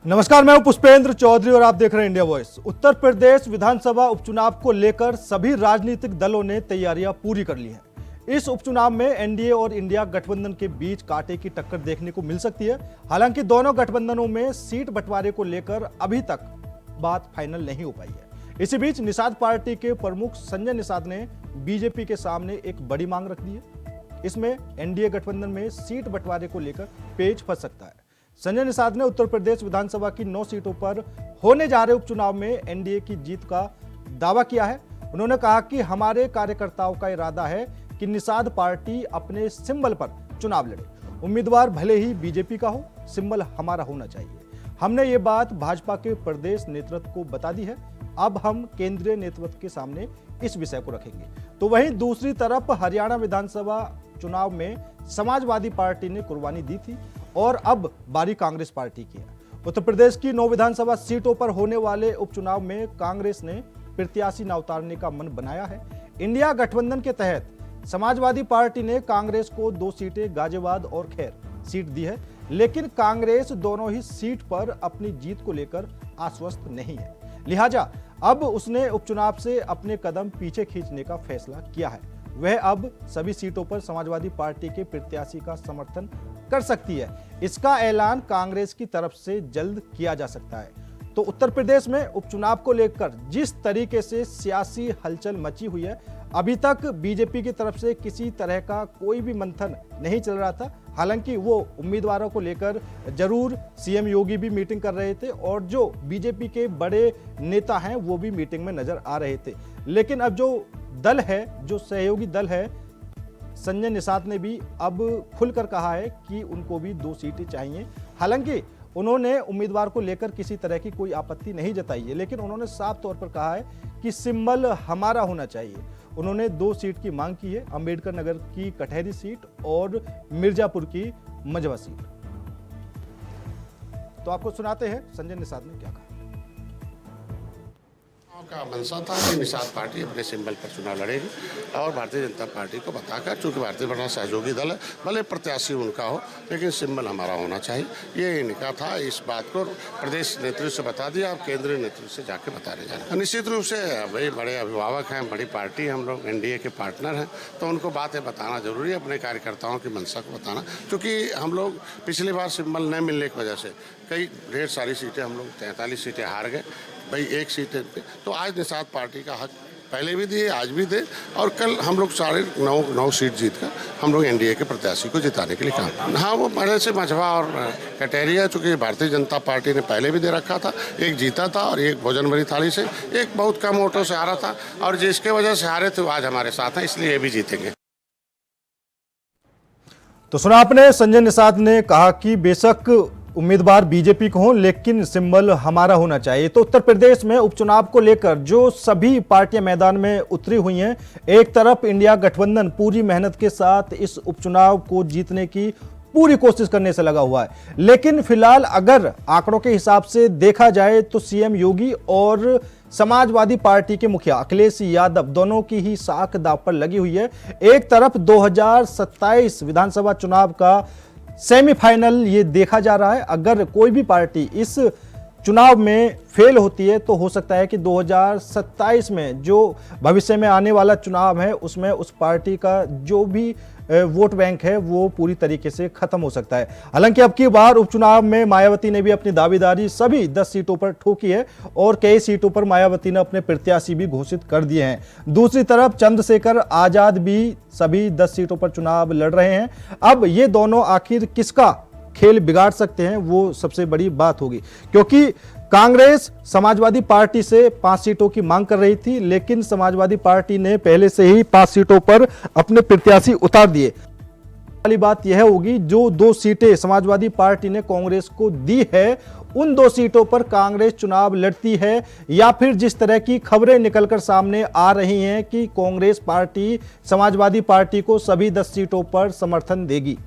नमस्कार, मैं हूं पुष्पेंद्र चौधरी और आप देख रहे हैं इंडिया वॉइस। उत्तर प्रदेश विधानसभा उपचुनाव को लेकर सभी राजनीतिक दलों ने तैयारियां पूरी कर ली हैं। इस उपचुनाव में एनडीए और इंडिया गठबंधन के बीच कांटे की टक्कर देखने को मिल सकती है। हालांकि दोनों गठबंधनों में सीट बंटवारे को लेकर अभी तक बात फाइनल नहीं हो पाई है। इसी बीच निषाद पार्टी के प्रमुख संजय निषाद ने बीजेपी के सामने एक बड़ी मांग रख दी है। इसमें एनडीए गठबंधन में सीट बंटवारे को लेकर पेच फंस सकता है। संजय निषाद ने उत्तर प्रदेश विधानसभा की 9 सीटों पर होने जा रहे उपचुनाव में एनडीए की जीत का दावा किया है। उन्होंने कहा कि हमारे कार्यकर्ताओं का इरादा है कि निषाद पार्टी अपने सिंबल पर चुनाव लड़े। उम्मीदवार भले ही बीजेपी का हो, सिंबल हमारा होना चाहिए। हमने ये बात भाजपा के प्रदेश नेतृत्व को बता दी है। अब हम केंद्रीय नेतृत्व के सामने इस विषय को रखेंगे। तो वहीं दूसरी तरफ हरियाणा विधानसभा चुनाव में समाजवादी पार्टी ने कुर्बानी दी थी और अब बारी कांग्रेस पार्टी की है। उत्तर प्रदेश की 9 विधानसभा सीटों पर होने वाले उपचुनाव में कांग्रेस ने प्रत्याशी न उतारने का मन बनाया है। इंडिया गठबंधन के तहत समाजवादी पार्टी ने कांग्रेस को 2 सीटें गाजियाबाद और खैर सीट दी है, लेकिन कांग्रेस दोनों ही सीट पर अपनी जीत को लेकर आश्वस्त नहीं है। लिहाजा अब उसने उपचुनाव से अपने कदम पीछे खींचने का फैसला किया है। वह अब सभी सीटों पर समाजवादी पार्टी के प्रत्याशी का समर्थन कर सकती है। इसका ऐलान कांग्रेस की तरफ से जल्द किया जा सकता है। तो उत्तर प्रदेश में उपचुनाव को लेकर जिस तरीके से सियासी हलचल मची हुई है, अभी तक बीजेपी की तरफ से किसी तरह का कोई भी मंथन नहीं चल रहा था। हालांकि वो उम्मीदवारों को लेकर जरूर सीएम योगी भी मीटिंग कर रहे थे और जो बीजेपी के बड़े नेता हैं वो भी मीटिंग में नजर आ रहे थे। लेकिन अब जो दल है, जो सहयोगी दल है, संजय निषाद ने भी अब खुलकर कहा है कि उनको भी 2 सीटें चाहिए। हालांकि उन्होंने उम्मीदवार को लेकर किसी तरह की कोई आपत्ति नहीं जताई है, लेकिन उन्होंने साफ तौर पर कहा है कि सिंबल हमारा होना चाहिए। उन्होंने 2 सीट की मांग की है, अंबेडकर नगर की कटहरी सीट और मिर्जापुर की मझवा सीट। तो आपको सुनाते हैं संजय निषाद ने क्या कहा। का मंशा था कि निषाद पार्टी अपने सिंबल पर चुनाव लड़ेगी और भारतीय जनता पार्टी को बताकर, चूंकि भारतीय बड़ा सहयोगी दल है, भले प्रत्याशी उनका हो लेकिन सिंबल हमारा होना चाहिए, ये इनका था। इस बात को प्रदेश नेतृत्व से बता दिया, अब केंद्रीय नेतृत्व से जाके बताने जा रहे हैं। निश्चित रूप से भाई बड़े अभिभावक हैं, बड़ी पार्टी, हम लोग एनडीए के पार्टनर हैं, तो उनको बातें बताना जरूरी है, अपने कार्यकर्ताओं की मंशा को बताना। क्योंकि हम लोग पिछली बार सिंबल न मिलने की वजह से कई ढेर सारी सीटें, हम लोग 43 सीटें हार गए भाई, 1 सीट पे। तो आज निषाद पार्टी का हक पहले भी दिए, आज भी दे, और कल हम लोग 9.5 सीट जीत कर हम लोग एनडीए के प्रत्याशी को जिताने के लिए काम। हाँ, वो पहले से मझवा और कटहरिया, चूँकि भारतीय जनता पार्टी ने पहले भी दे रखा था, एक जीता था और एक भोजन भरी थाली से, एक बहुत कम वोटों से हारा था, और जिसके वजह से हारे थे वो आज हमारे साथ हैं, इसलिए ये भी जीतेंगे। तो सुना आपने, संजय निषाद ने कहा कि बेशक उम्मीदवार बीजेपी को हो लेकिन सिंबल हमारा होना चाहिए। तो उत्तर प्रदेश में उपचुनाव को लेकर जो सभी पार्टियां मैदान में उतरी हुई हैं, एक तरफ इंडिया गठबंधन पूरी मेहनत के साथ इस उपचुनाव को जीतने की पूरी कोशिश करने से लगा हुआ है, लेकिन फिलहाल अगर आंकड़ों के हिसाब से देखा जाए तो सीएम योगी और समाजवादी पार्टी के मुखिया अखिलेश यादव दोनों की ही साख दांव पर लगी हुई है। एक तरफ 2027 विधानसभा चुनाव का सेमीफाइनल ये देखा जा रहा है। अगर कोई भी पार्टी इस चुनाव में फेल होती है तो हो सकता है कि 2027 में जो भविष्य में आने वाला चुनाव है उसमें उस पार्टी का जो भी वोट बैंक है वो पूरी तरीके से खत्म हो सकता है। हालांकि अब की बार उपचुनाव में मायावती ने भी अपनी दावेदारी सभी 10 सीटों पर ठोकी है और कई सीटों पर मायावती ने अपने प्रत्याशी भी घोषित कर दिए हैं। दूसरी तरफ चंद्रशेखर आजाद भी सभी 10 सीटों पर चुनाव लड़ रहे हैं। अब ये दोनों आखिर किसका खेल बिगाड़ सकते हैं वो सबसे बड़ी बात होगी, क्योंकि कांग्रेस समाजवादी पार्टी से 5 सीटों की मांग कर रही थी, लेकिन समाजवादी पार्टी ने पहले से ही 5 सीटों पर अपने प्रत्याशी उतार दिए। वाली बात यह होगी, जो 2 सीटें समाजवादी पार्टी ने कांग्रेस को दी है, उन 2 सीटों पर कांग्रेस चुनाव लड़ती है या फिर जिस तरह की खबरें निकलकर सामने आ रही हैं कि कांग्रेस पार्टी समाजवादी पार्टी को सभी 10 सीटों पर समर्थन देगी।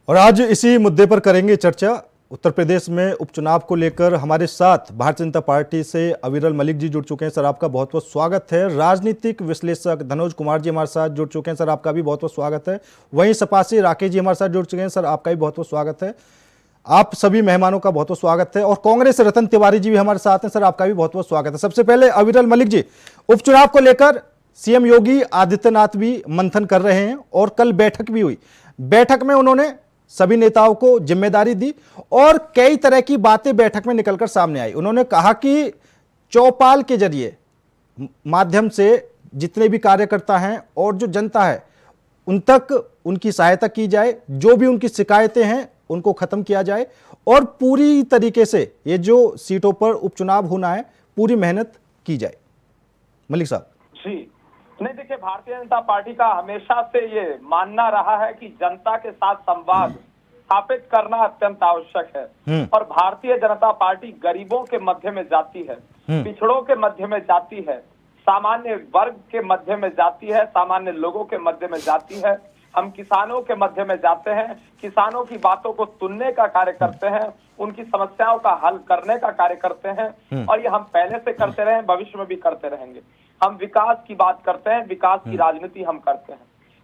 और आज इसी मुद्दे पर करेंगे चर्चा। उत्तर प्रदेश में उपचुनाव को लेकर हमारे साथ भारतीय जनता पार्टी से अविरल मलिक जी जुड़ चुके हैं। सर, आपका बहुत बहुत स्वागत है। राजनीतिक विश्लेषक धनोज कुमार जी हमारे साथ जुड़ चुके हैं। सर, आपका भी बहुत बहुत स्वागत है। वहीं सपा से राकेश जी हमारे साथ जुड़ चुके हैं। सर, आपका भी बहुत बहुत स्वागत है। आप सभी मेहमानों का बहुत बहुत स्वागत है। और कांग्रेस से रतन तिवारी जी भी हमारे साथ हैं। सर, आपका भी बहुत बहुत स्वागत है। सबसे पहले अविरल मलिक जी, उपचुनाव को लेकर सीएम योगी आदित्यनाथ भी मंथन कर रहे हैं और कल बैठक भी हुई। बैठक में उन्होंने सभी नेताओं को जिम्मेदारी दी और कई तरह की बातें बैठक में निकलकर सामने आई। उन्होंने कहा कि चौपाल के जरिए माध्यम से जितने भी कार्यकर्ता हैं और जो जनता है उन तक उनकी सहायता की जाए, जो भी उनकी शिकायतें हैं उनको खत्म किया जाए और पूरी तरीके से ये जो सीटों पर उपचुनाव होना है पूरी मेहनत की जाए। मलिक साहब जी, नहीं देखिए, भारतीय जनता पार्टी का हमेशा से ये मानना रहा है कि जनता के साथ संवाद स्थापित करना अत्यंत आवश्यक है और भारतीय जनता पार्टी गरीबों के मध्य में जाती है, पिछड़ों के मध्य में जाती है, सामान्य वर्ग के मध्य में जाती है, सामान्य लोगों के मध्य में जाती है। हम किसानों के मध्य में जाते हैं, किसानों की बातों को सुनने का कार्य करते हैं, उनकी समस्याओं का हल करने का कार्य करते हैं और ये हम पहले से करते रहे, भविष्य में भी करते रहेंगे। हम विकास की बात करते हैं, विकास की राजनीति हम करते हैं।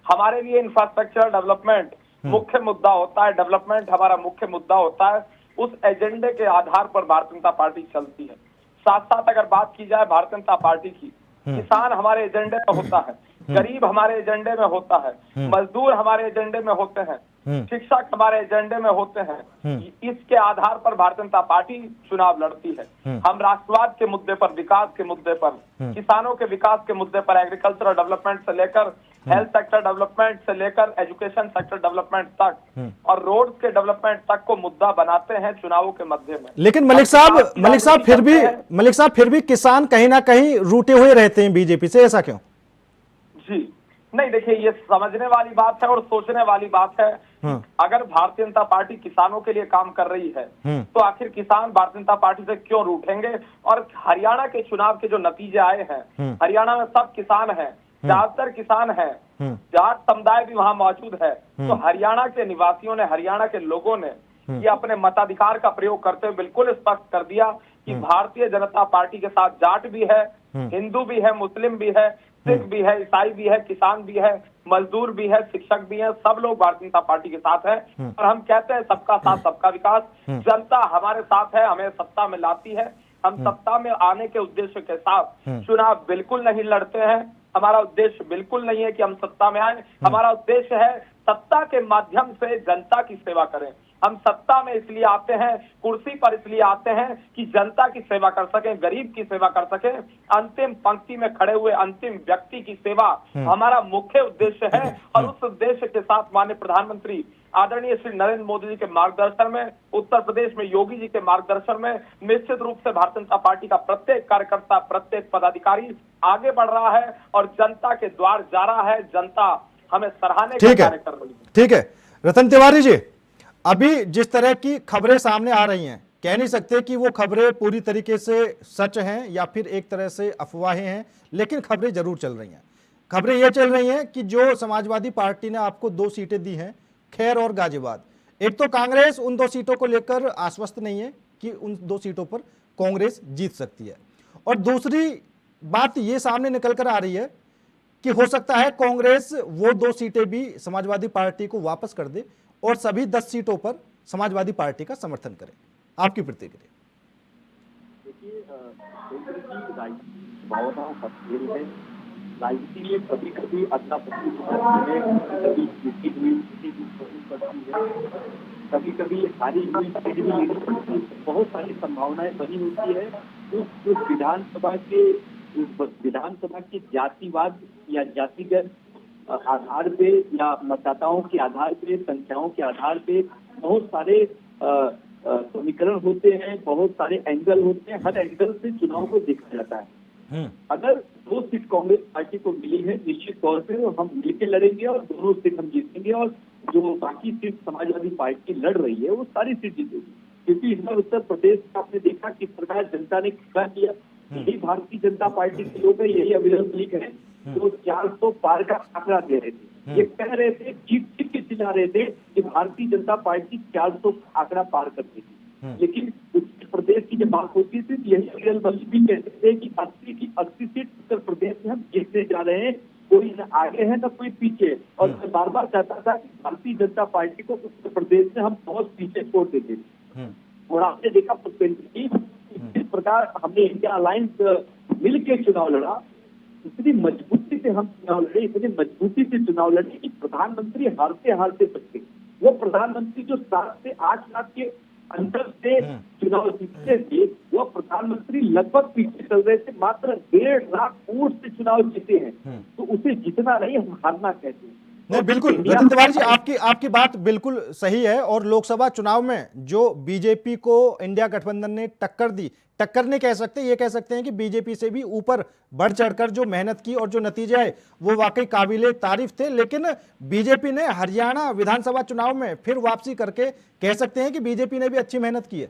हमारे लिए इंफ्रास्ट्रक्चर डेवलपमेंट मुख्य मुद्दा होता है, डेवलपमेंट हमारा मुख्य मुद्दा होता है। उस एजेंडे के आधार पर भारतीय जनता पार्टी चलती है। साथ साथ अगर बात की जाए भारतीय जनता पार्टी की, किसान हमारे एजेंडे में होता है, गरीब हमारे एजेंडे में होता है, मजदूर हमारे एजेंडे में होते हैं, शिक्षक हमारे एजेंडे में होते हैं। इसके आधार पर भारतीय जनता पार्टी चुनाव लड़ती है। हम राष्ट्रवाद के मुद्दे पर, विकास के मुद्दे पर, किसानों के विकास के मुद्दे पर, एग्रीकल्चरल डेवलपमेंट से लेकर हेल्थ सेक्टर डेवलपमेंट से लेकर एजुकेशन सेक्टर डेवलपमेंट तक और रोड के डेवलपमेंट तक को मुद्दा बनाते हैं चुनावों के मध्य में। लेकिन मलिक साहब फिर भी किसान कहीं ना कहीं रूठे हुए रहते हैं बीजेपी से, ऐसा क्यों? जी नहीं, देखिए, ये समझने वाली बात है और सोचने वाली बात है। अगर भारतीय जनता पार्टी किसानों के लिए काम कर रही है तो आखिर किसान भारतीय जनता पार्टी से क्यों रूठेंगे? और हरियाणा के चुनाव के जो नतीजे आए हैं, हरियाणा में सब किसान हैं, ज्यादातर किसान हैं, जाट समुदाय भी वहां मौजूद है। तो हरियाणा के निवासियों ने, हरियाणा के लोगों ने ये अपने मताधिकार का प्रयोग करते हुए बिल्कुल स्पष्ट कर दिया कि भारतीय जनता पार्टी के साथ जाट भी है, हिंदू भी है, मुस्लिम भी है, सिख भी है, ईसाई भी है, किसान भी है, मजदूर भी है, शिक्षक भी है, सब लोग भारतीय जनता पार्टी के साथ है। और हम कहते हैं सबका साथ सबका विकास। जनता हमारे साथ है, हमें सत्ता में लाती है। हम सत्ता में आने के उद्देश्य के साथ चुनाव बिल्कुल नहीं लड़ते हैं। हमारा उद्देश्य बिल्कुल नहीं है कि हम सत्ता में आए। हमारा उद्देश्य है सत्ता के माध्यम से जनता की सेवा करें। हम सत्ता में इसलिए आते हैं, कुर्सी पर इसलिए आते हैं कि जनता की सेवा कर सकें, गरीब की सेवा कर सकें, अंतिम पंक्ति में खड़े हुए अंतिम व्यक्ति की सेवा हमारा मुख्य उद्देश्य है। और उस उद्देश्य के साथ माननीय प्रधानमंत्री आदरणीय श्री नरेंद्र मोदी जी के मार्गदर्शन में, उत्तर प्रदेश में योगी जी के मार्गदर्शन में निश्चित रूप से भारतीय जनता पार्टी का प्रत्येक कार्यकर्ता, प्रत्येक पदाधिकारी आगे बढ़ रहा है और जनता के द्वार जा रहा है। जनता हमें सराहने का कार्य कर रही है। ठीक है रतन तिवारी जी, अभी जिस तरह की खबरें सामने आ रही हैं, कह नहीं सकते कि वो खबरें पूरी तरीके से सच हैं या फिर एक तरह से अफवाहें हैं, लेकिन खबरें जरूर चल रही हैं। खबरें ये चल रही हैं कि जो समाजवादी पार्टी ने आपको 2 सीटें दी हैं, खैर और गाजियाबाद, एक तो कांग्रेस उन 2 सीटों को लेकर आश्वस्त नहीं है कि उन 2 सीटों पर कांग्रेस जीत सकती है, और दूसरी बात ये सामने निकल कर आ रही है कि हो सकता है कांग्रेस वो 2 सीटें भी समाजवादी पार्टी को वापस कर दे और सभी 10 सीटों पर समाजवादी पार्टी का समर्थन करे। आपकी प्रतिक्रिया? देखिए, राजनीति में कभी कभी अदला बदली कभी जीती हुई पड़ती है, कभी कभी हारी हुई सीट भी लेनी पड़ती है। बहुत सारी संभावनाएं बनी होती है। उस विधानसभा के जातिवाद या जातिगत आधार पे या मतदाताओं के आधार पे, संख्याओं के आधार पे बहुत सारे समीकरण होते हैं, बहुत सारे एंगल होते हैं। हर एंगल से चुनाव को देखा जाता है। अगर 2 सीट कांग्रेस पार्टी को मिली है, निश्चित तौर पे हम मिलकर लड़ेंगे और दोनों सीट हम जीतेंगे और जो बाकी सीट समाजवादी पार्टी लड़ रही है वो सारी सीट जीतेगी। क्योंकि इस बार उत्तर प्रदेश में आपने देखा किस प्रकार जनता ने क्या किया। यही भारतीय जनता पार्टी के लोग हैं, यही अविरल मलिक है, जो 400 पार का आंकड़ा दे रहे थे। ये कह रहे थे, चीख चीख के चिल्ला रहे थे कि भारतीय जनता पार्टी 400 आंकड़ा पार कर देगी। लेकिन उत्तर प्रदेश की जब बात होती थी तो यही अब्दुल मलिक भी कहते थे कि 80 सीट उत्तर प्रदेश में हम जीतने जा रहे हैं, कोई न आगे है न कोई पीछे। और मैं बार बार चाहता था कि भारतीय जनता पार्टी को उत्तर प्रदेश में हम बहुत पीछे छोड़ देते थे। और आपने देखा पुष्पेंद्र जी, जिस प्रकार हमने इंडिया अलायंस मिल के चुनाव लड़ा, इतनी मजबूती से हम चुनाव लड़े, इतनी मजबूती से चुनाव लड़े कि प्रधानमंत्री हारते हारते बचे। वो प्रधानमंत्री जो 7 से 8 लाख के अंतर से चुनाव जीतते थे, वो प्रधानमंत्री लगभग पीछे चल रहे थे, मात्र 1.5 लाख वोट से चुनाव जीते हैं। तो उसे जीतना नहीं, हम हारना कहते हैं। नहीं, बिल्कुल रतन तिवारी जी, आपकी बात बिल्कुल सही है। और लोकसभा चुनाव में जो बीजेपी को इंडिया गठबंधन ने टक्कर दी, टक्कर नहीं कह सकते, ये कह सकते हैं कि बीजेपी से भी ऊपर बढ़ चढ़कर जो मेहनत की और जो नतीजे आए वो वाकई काबिले तारीफ थे। लेकिन बीजेपी ने हरियाणा विधानसभा चुनाव में फिर वापसी करके कह सकते हैं कि बीजेपी ने भी अच्छी मेहनत की है।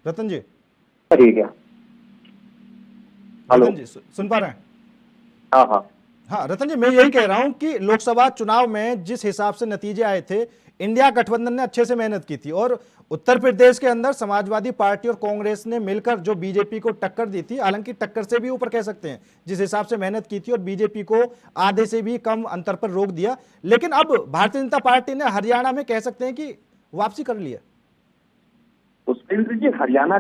रतन जी, ठीक है, रतन जी सुन पा रहे हैं? हाँ रतन जी, मैं यही कह रहा हूं कि लोकसभा चुनाव में जिस हिसाब से नतीजे आए थे, इंडिया गठबंधन ने अच्छे से मेहनत की थी। और उत्तर प्रदेश के अंदर समाजवादी पार्टी और कांग्रेस ने मिलकर जो बीजेपी को टक्कर दी थी, हालांकि टक्कर से भी ऊपर कह सकते हैं, जिस हिसाब से मेहनत की थी, और बीजेपी को आधे से भी कम अंतर पर रोक दिया। लेकिन अब भारतीय जनता पार्टी ने हरियाणा में कह सकते हैं कि वापसी कर ली है। पुष्पेंद्र जी, हरियाणा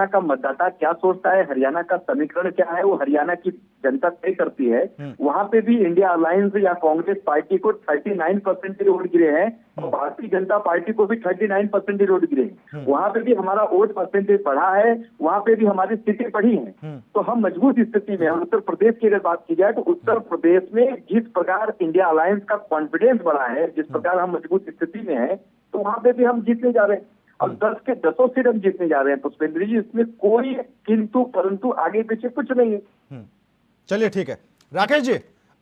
का मतदाता क्या सोचता है, हरियाणा का समीकरण क्या है, वो हरियाणा की जनता तय करती है। वहाँ पे भी इंडिया अलायंस या कांग्रेस पार्टी को 39% वोट गिरे हैं और भारतीय जनता पार्टी को भी 39% वोट गिरे हैं। वहाँ पे भी हमारा वोट परसेंटेज बढ़ा है, वहाँ पे भी हमारी स्थिति बढ़ी है। तो हम मजबूत स्थिति में हैं। उत्तर प्रदेश की अगर बात की जाए तो उत्तर प्रदेश में जिस प्रकार इंडिया अलायंस का कॉन्फिडेंस बढ़ा है, जिस प्रकार हम मजबूत स्थिति में है, तो वहाँ पे भी हम जीतने जा रहे हैं। अब 10 के 10 सीट हम जीतने जा रहे हैं पुष्पेंद्र जी, इसमें कोई किंतु परंतु आगे पीछे कुछ नहीं है। चलिए ठीक है राकेश जी,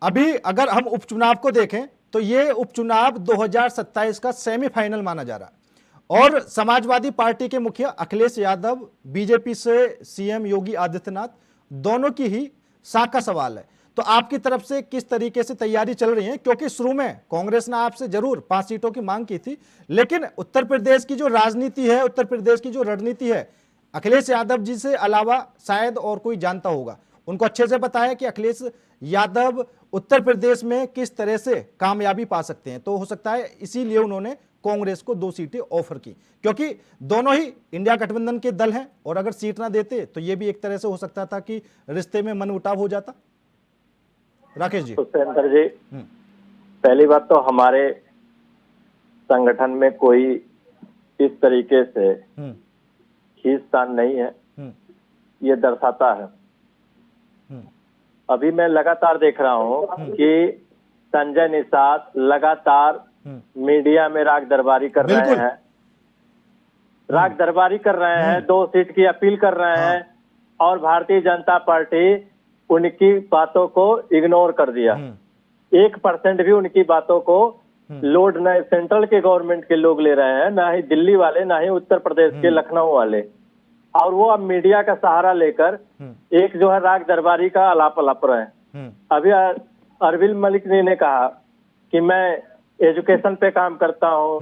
अभी अगर हम उपचुनाव को देखें तो ये उपचुनाव 2027 का सेमीफाइनल माना जा रहा है। और समाजवादी पार्टी के मुखिया अखिलेश यादव, बीजेपी से सीएम योगी आदित्यनाथ, दोनों की ही साख का सवाल है। तो आपकी तरफ से किस तरीके से तैयारी चल रही है? क्योंकि शुरू में कांग्रेस ने आपसे जरूर 5 सीटों की मांग की थी, लेकिन उत्तर प्रदेश की जो राजनीति है, उत्तर प्रदेश की जो रणनीति है, अखिलेश यादव जी से अलावा शायद और कोई जानता होगा। उनको अच्छे से पता है कि अखिलेश यादव उत्तर प्रदेश में किस तरह से कामयाबी पा सकते हैं। तो हो सकता है इसीलिए उन्होंने कांग्रेस को 2 सीटें ऑफर की, क्योंकि दोनों ही इंडिया गठबंधन के दल हैं। और अगर सीट ना देते तो ये भी एक तरह से हो सकता था कि रिश्ते में मनमुटाव हो जाता। राकेश जी। पुष्पेंद्र जी, पहली बात तो हमारे संगठन में कोई इस तरीके से खींचतान नहीं है, ये दर्शाता है। अभी मैं लगातार देख रहा हूँ कि संजय निषाद लगातार मीडिया में राग दरबारी कर रहे हैं, राग दरबारी कर रहे हैं, 2 सीट की अपील कर रहे हैं, और भारतीय जनता पार्टी उनकी बातों को इग्नोर कर दिया। 1% भी उनकी बातों को लोड न सेंट्रल के गवर्नमेंट के लोग ले रहे हैं, ना ही दिल्ली वाले, ना ही उत्तर प्रदेश के लखनऊ वाले। और वो अब मीडिया का सहारा लेकर एक जो है राग दरबारी का अलाप रहे हैं। अभी अरविंद मलिक जी ने कहा कि मैं एजुकेशन पे काम करता हूँ,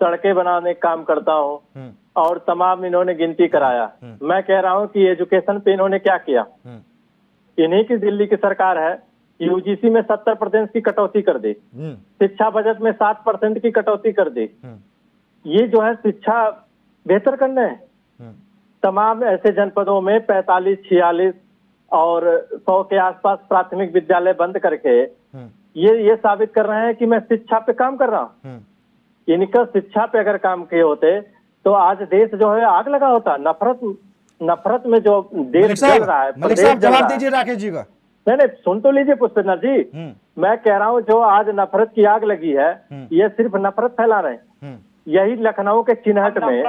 सड़कें बनाने का काम करता हूँ, और तमाम इन्होंने गिनती कराया। मैं कह रहा हूँ कि एजुकेशन पे इन्होंने क्या किया? इन्हीं की दिल्ली की सरकार है, यूजीसी में 70% की कटौती कर दी, शिक्षा बजट में 7% की कटौती कर दी। ये जो है शिक्षा बेहतर करने हैं। तमाम ऐसे जनपदों में 45, 46 और 100 के आसपास प्राथमिक विद्यालय बंद करके ये साबित कर रहे हैं कि मैं शिक्षा पे काम कर रहा हूँ। इनका शिक्षा पे अगर काम किए होते तो आज देश जो है आग लगा होता। नफरत में जो देश चल रहा है, मलिक साहब जवाब दीजिए राकेश जी का। नहीं, सुन तो लीजिए पुष्पेंद्र जी, मैं कह रहा हूँ जो आज नफरत की आग लगी है, ये सिर्फ नफरत फैला रहे हैं। यही लखनऊ के चिन्हट में,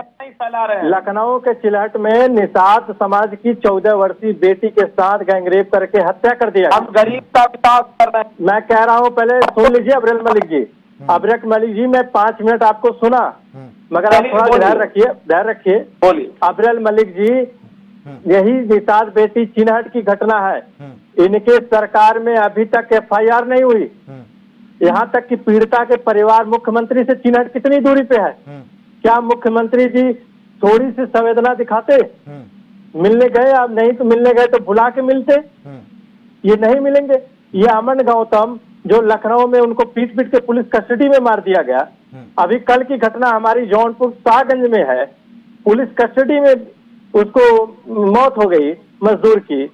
लखनऊ के चिन्हट में निषाद समाज की 14 वर्षीय बेटी के साथ गैंगरेप करके हत्या कर दिया। हम गरीब का विकास कर रहे हैं। मैं कह रहा हूँ, पहले सुन लीजिए अब्रेल मलिक जी। अब्रेल मलिक जी, मैं 5 मिनट आपको सुना, मगर आप थोड़ा धैर्य रखिए। बोलिए। अब्रेल मलिक जी, यही निषाद बेटी चिन्हट की घटना है। इनके सरकार में अभी तक FIR नहीं हुई। यहाँ तक कि पीड़िता के परिवार मुख्यमंत्री से चिन्हट कितनी दूरी पे है। क्या मुख्यमंत्री जी थोड़ी सी संवेदना दिखाते? मिलने गए, आप नहीं तो मिलने गए तो बुला के मिलते। ये नहीं मिलेंगे। ये अमन गौतम जो लखनऊ में उनको पीट पीट के पुलिस कस्टडी में मार दिया गया, अभी कल की घटना हमारी जौनपुर शाहगंज में है, पुलिस कस्टडी में उसको मौत हो गई मजदूर की।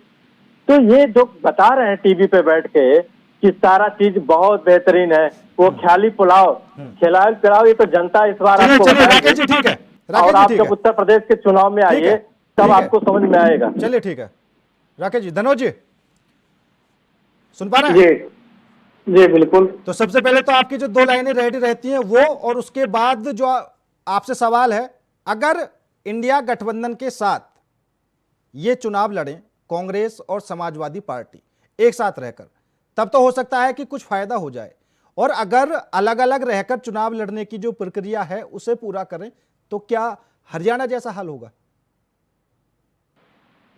तो ये जो बता रहे हैं टीवी पे बैठ के कि सारा चीज बहुत बेहतरीन है, वो ख्याली पुलाव खिलाओ पिलाओ, ये तो जनता इस बार आपको राकेश जी ठीक है, और आप जब उत्तर प्रदेश के चुनाव में आइए तब आपको समझ में आएगा। चलिए ठीक है राकेश जी। धनोज जी सुन पा रहे हैं? जी बिल्कुल। तो सबसे पहले तो आपकी जो 2 लाइनें रेडी रहती हैं वो, और उसके बाद जो आपसे सवाल है, अगर इंडिया गठबंधन के साथ ये चुनाव लड़ें कांग्रेस और समाजवादी पार्टी एक साथ रहकर, तब तो हो सकता है कि कुछ फायदा हो जाए, और अगर अलग अलग रहकर चुनाव लड़ने की जो प्रक्रिया है उसे पूरा करें तो क्या हरियाणा जैसा हाल होगा?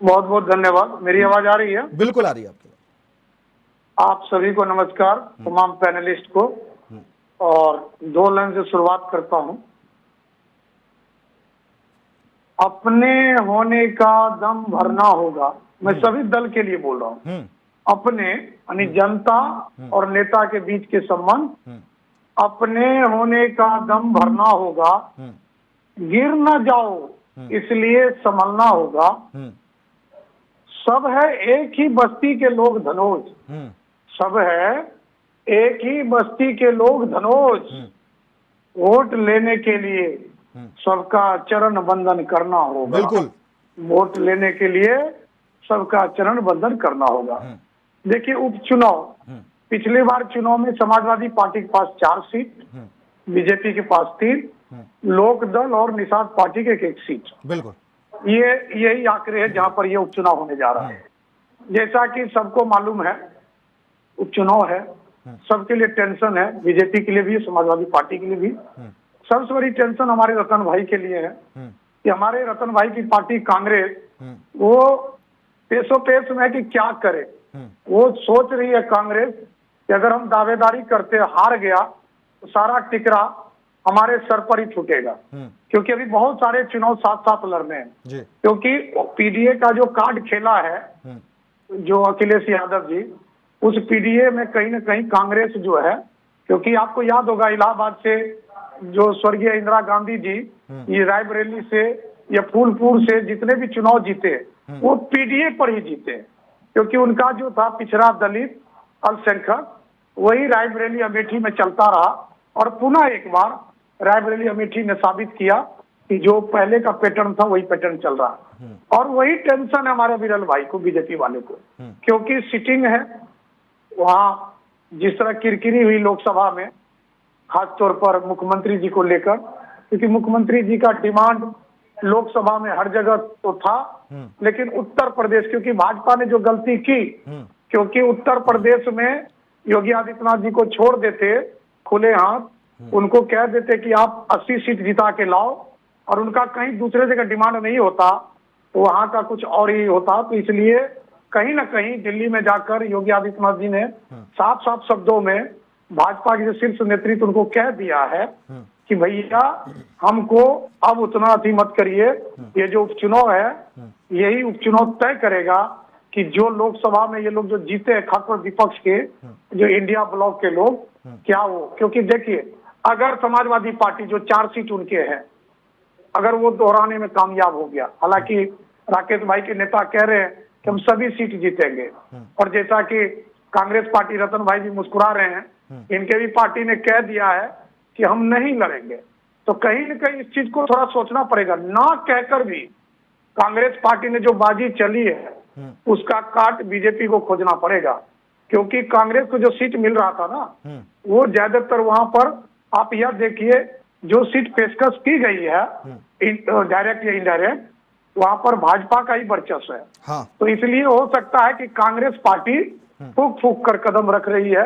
बहुत बहुत धन्यवाद। मेरी आवाज आ रही है? बिल्कुल आ रही है आपकी। आप सभी को नमस्कार, तमाम पैनलिस्ट को, और 2 लाइन से शुरुआत करता हूं। अपने होने का दम भरना होगा। मैं सभी दल के लिए बोल रहा हूं। अपने यानी जनता और नेता के बीच के संबंध, अपने होने का दम भरना होगा, गिर न जाओ इसलिए संभलना होगा। सब है एक ही बस्ती के लोग धनोज, सब है एक ही बस्ती के लोग धनोज, वोट लेने के लिए सबका चरण बंधन करना होगा। बिल्कुल, वोट लेने के लिए सबका चरण बंधन करना होगा। देखिए उपचुनाव, पिछली बार चुनाव में समाजवादी पार्टी के पास 4 सीट, बीजेपी के पास 3, लोक दल और निषाद पार्टी के 1 सीट। बिल्कुल, ये यही आंकड़े है जहां पर ये उपचुनाव होने जा रहा है। जैसा कि सबको मालूम है उपचुनाव है, सबके लिए टेंशन है, बीजेपी के लिए भी, समाजवादी पार्टी के लिए भी। सबसे बड़ी टेंशन हमारे रतन भाई के लिए है कि हमारे रतन भाई की पार्टी कांग्रेस वो पेशो पेश में है कि क्या करे। वो सोच रही है कांग्रेस कि अगर हम दावेदारी करते हार गया तो सारा टिकरा हमारे सर पर ही छूटेगा, क्योंकि अभी बहुत सारे चुनाव साथ साथ लड़ने हैं। क्योंकि पीडीए का जो कार्ड खेला है जो अखिलेश यादव जी, उस पीडीए में कहीं ना कहीं कांग्रेस जो है, क्योंकि आपको याद होगा इलाहाबाद से जो स्वर्गीय इंदिरा गांधी जी ये रायबरेली से या फूलपुर से जितने भी चुनाव जीते वो पीडीए पर ही जीते, क्योंकि उनका जो था पिछड़ा दलित अल्पसंख्यक वही रायबरेली अमेठी में चलता रहा, और पुनः एक बार रायबरेली अमेठी ने साबित किया कि जो पहले का पैटर्न था वही पैटर्न चल रहा है। और वही टेंशन है हमारे विरल भाई को, बीजेपी वाले को, क्योंकि सिटिंग है वहाँ जिस तरह किरकिरी हुई लोकसभा में, खासतौर पर मुख्यमंत्री जी को लेकर, क्योंकि मुख्यमंत्री जी का डिमांड लोकसभा में हर जगह तो था, लेकिन उत्तर प्रदेश, क्योंकि भाजपा ने जो गलती की, क्योंकि उत्तर प्रदेश में योगी आदित्यनाथ जी को छोड़ देते खुले हाथ, उनको कह देते कि आप 80 सीट जिता के लाओ, और उनका कहीं दूसरे जगह डिमांड नहीं होता तो वहां का कुछ और ही होता। तो इसलिए कहीं ना कहीं दिल्ली में जाकर योगी आदित्यनाथ जी ने साफ साफ शब्दों में भाजपा के जो शीर्ष नेतृत्व उनको कह दिया है कि भैया हमको अब उतना अति मत करिए, ये जो उपचुनाव है यही उपचुनाव तय करेगा कि जो लोकसभा में ये लोग जो जीते हैं खासकर विपक्ष के जो इंडिया ब्लॉक के लोग क्या हो। क्योंकि देखिए अगर समाजवादी पार्टी जो 4 सीट उनके हैं अगर वो दोहराने में कामयाब हो गया, हालांकि राकेश भाई के नेता कह रहे हैं कि हम सभी सीट जीतेंगे, और जैसा कि कांग्रेस पार्टी रतन भाई भी मुस्कुरा रहे हैं, इनके भी पार्टी ने कह दिया है कि हम नहीं लड़ेंगे, तो कहीं न कहीं इस चीज को थोड़ा सोचना पड़ेगा। ना कहकर भी कांग्रेस पार्टी ने जो बाजी चली है उसका काट बीजेपी को खोजना पड़ेगा, क्योंकि कांग्रेस को जो सीट मिल रहा था ना वो ज्यादातर वहां पर आप यह देखिए जो सीट पेशकश की गई है डायरेक्ट या इनडायरेक्ट, वहां पर भाजपा का ही वर्चस्व है। हाँ। तो इसलिए हो सकता है कि कांग्रेस पार्टी फूक फूक कर कदम रख रही है,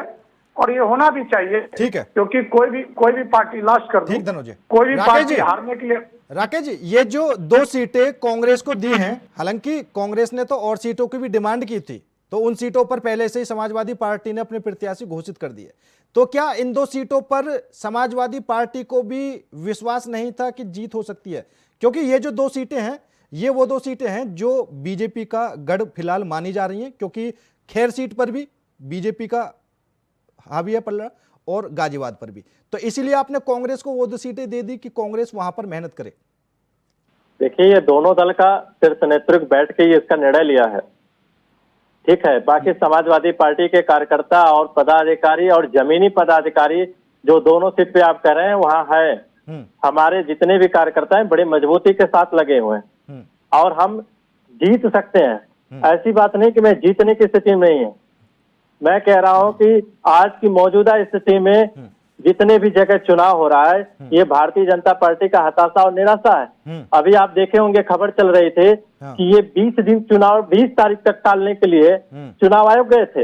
और ये होना भी चाहिए। ठीक है, क्योंकि कोई भी पार्टी लास्ट कर ठीक धनोज जी, कोई भी राकेश पार्टी जी, हारने के लिए। राकेश जी ये जो 2 सीटें कांग्रेस को दी हैं, हालांकि कांग्रेस ने तो और सीटों की भी डिमांड की थी, तो उन सीटों पर पहले से ही समाजवादी पार्टी ने अपने प्रत्याशी घोषित कर दिए। तो क्या इन 2 सीटों पर समाजवादी पार्टी को भी विश्वास नहीं था कि जीत हो सकती है? क्योंकि ये जो 2 सीटें हैं, ये वो 2 सीटें हैं जो बीजेपी का गढ़ फिलहाल मानी जा रही हैं, क्योंकि खैर सीट पर भी बीजेपी का हावी है पल्ला और गाजियाबाद पर भी। तो इसीलिए आपने कांग्रेस को वो 2 सीटें दे दी कि कांग्रेस वहां पर मेहनत करे। देखिए, ये दोनों दल का शीर्ष नेतृत्व बैठ के इसका निर्णय लिया है, ठीक है। बाकी समाजवादी पार्टी के कार्यकर्ता और पदाधिकारी और जमीनी पदाधिकारी जो दोनों सीट पे आप कह रहे हैं वहां है, हमारे जितने भी कार्यकर्ता हैं बड़े मजबूती के साथ लगे हुए हैं और हम जीत सकते हैं। ऐसी बात नहीं कि मैं जीतने की स्थिति में नहीं है। मैं कह रहा हूं कि आज की मौजूदा स्थिति में जितने भी जगह चुनाव हो रहा है, ये भारतीय जनता पार्टी का हताशा और निराशा है। अभी आप देखे होंगे, खबर चल रही थे कि ये 20 दिन चुनाव 20 तारीख तक टालने के लिए चुनाव आयोग गए थे।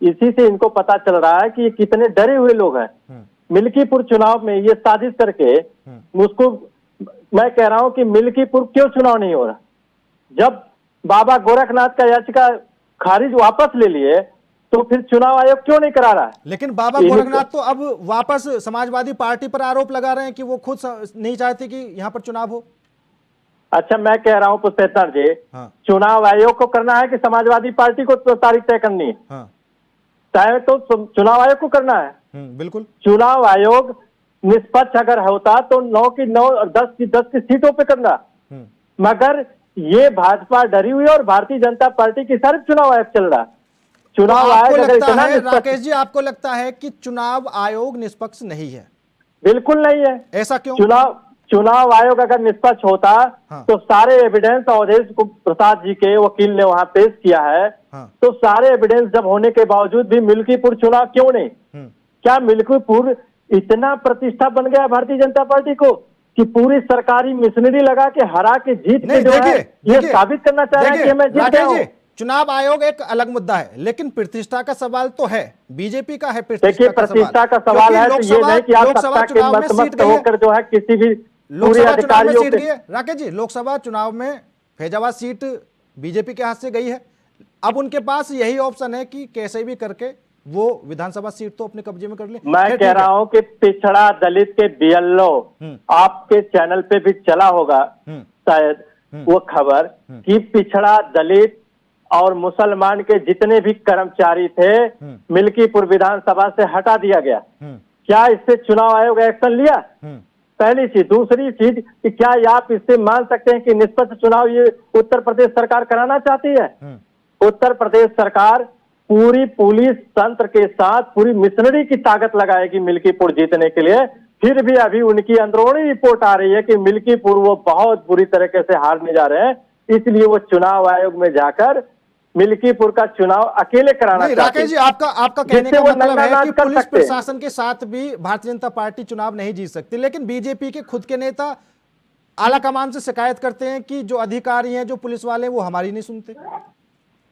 इसी से इनको पता चल रहा है कि ये कितने डरे हुए लोग हैं। मिल्कीपुर चुनाव में ये साजिश करके उसको, मैं कह रहा हूं कि मिल्कीपुर क्यों चुनाव नहीं हो रहा? जब बाबा गोरखनाथ का याचिका खारिज वापस ले लिए तो फिर चुनाव आयोग क्यों नहीं करा रहा है? लेकिन बाबा गोरखनाथ तो अब वापस समाजवादी पार्टी पर आरोप लगा रहे हैं कि वो खुद नहीं चाहते कि यहाँ पर चुनाव हो। अच्छा, मैं कह रहा हूँ पुष्पेंद्र जी, चुनाव आयोग को करना है कि समाजवादी पार्टी को तो तारीख तय करनी है? तय तो चुनाव आयोग को करना है। बिल्कुल। चुनाव आयोग निष्पक्ष अगर होता तो 9 की 9 और 10 की 10 की सीटों पे करना, मगर ये भाजपा डरी हुई और भारतीय जनता पार्टी की सिर्फ चुनाव आयोग चल रहा है। चुनाव आयोग अगर इतना राकेश जी, आपको लगता है कि चुनाव आयोग निष्पक्ष नहीं है? बिल्कुल नहीं है। ऐसा क्यों? चुनाव आयोग अगर निष्पक्ष होता तो सारे एविडेंस अवधेश प्रसाद जी के वकील ने वहां पेश किया है, तो सारे एविडेंस जब होने के बावजूद भी मिल्कीपुर चुनाव क्यों नहीं? क्या मिल्कीपुर इतना प्रतिष्ठा बन गया भारतीय जनता पार्टी को कि पूरी सरकारी मिशनरी लगा के हरा के जीत के जो है ये साबित करना चाह रहे हैं कि मैं जीत गया हूं? चुनाव आयोग एक अलग मुद्दा है, लेकिन प्रतिष्ठा का सवाल तो है, बीजेपी का है देखिए, प्रतिष्ठा का सवाल है तो ये नहीं कि आप सत्ता के मस्त होकर जो है किसी भी पूरे अधिकारियों के। राकेश जी, लोकसभा चुनाव में फैजाबाद सीट बीजेपी के हाथ से गई है। अब उनके पास यही ऑप्शन है कि कैसे भी करके वो विधानसभा सीट तो अपने कब्जे में कर ले। मैं कह रहा हूं कि पिछड़ा दलित के बीएलओ, आपके चैनल पे भी चला होगा शायद वो खबर कि पिछड़ा दलित और मुसलमान के जितने भी कर्मचारी थे मिल्कीपुर विधानसभा से हटा दिया गया। क्या इससे चुनाव आयोग एक्शन लिया? पहली चीज। दूसरी चीज कि क्या आप इससे मान सकते हैं कि निष्पक्ष चुनाव ये उत्तर प्रदेश सरकार कराना चाहती है? उत्तर प्रदेश सरकार पूरी पुलिस तंत्र के साथ पूरी मिशनरी की ताकत लगाएगी मिल्कीपुर जीतने के लिए। फिर भी अभी उनकी अंदरूनी रिपोर्ट आ रही है कि मिल्कीपुर वो बहुत बुरी तरीके से हारने जा रहे हैं, इसलिए वो चुनाव आयोग में जाकर मिल्कीपुर का चुनाव अकेले कराना चाहते हैं। राकेश जी, आपका कहने का मतलब है कि पुलिस प्रशासन के साथ भी भारतीय जनता पार्टी चुनाव नहीं जीत सकती, लेकिन बीजेपी के खुद के नेता आला कमान से शिकायत करते हैं कि जो अधिकारी हैं, जो पुलिस वाले हैं, वो हमारी नहीं सुनते।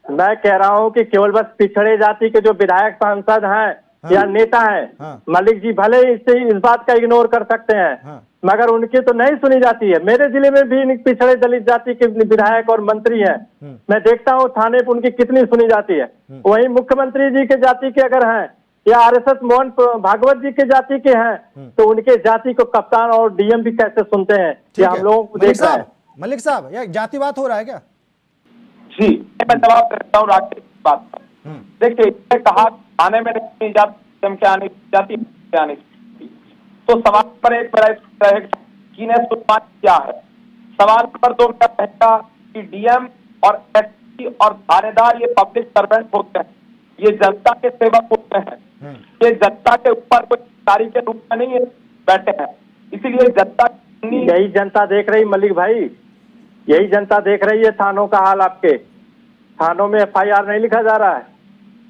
मैं कह रहा हूं कि केवल बस पिछड़े जाति के जो विधायक सांसद हैं या नेता हैं, मलिक जी भले इससे इस बात का इग्नोर कर सकते हैं, मगर उनकी तो नहीं सुनी जाती है। मेरे जिले में भी पिछड़े दलित जाति के विधायक और मंत्री हैं, मैं देखता हूं थाने पर उनकी कितनी सुनी जाती है। वहीं मुख्यमंत्री जी के जाति के अगर हैं या आरएसएस मोहन भागवत जी के जाति के हैं तो उनके जाति को कप्तान और डीएम भी कैसे सुनते हैं, ये हम लोग को देख रहे हैं। मलिक साहब, यह जातिवाद हो रहा है क्या? जी, मैं जवाब देता हूँ राकेश की बात पर। देखिए, कहा थाने में नहीं जाती, तो सवाल पर एक बड़ा सुनवाई क्या है। सवाल नंबर 2 क्या कहेगा कि डीएम और एसपी और थानेदार ये पब्लिक सर्वेंट होते हैं, ये जनता के सेवक होते हैं, ये जनता के ऊपर कोई अधिकारी के रूप में नहीं बैठे हैं। इसीलिए जनता, यही जनता देख रही मलिक भाई, यही जनता देख रही है थानों का हाल। आपके थानों में एफआईआर नहीं लिखा जा रहा है,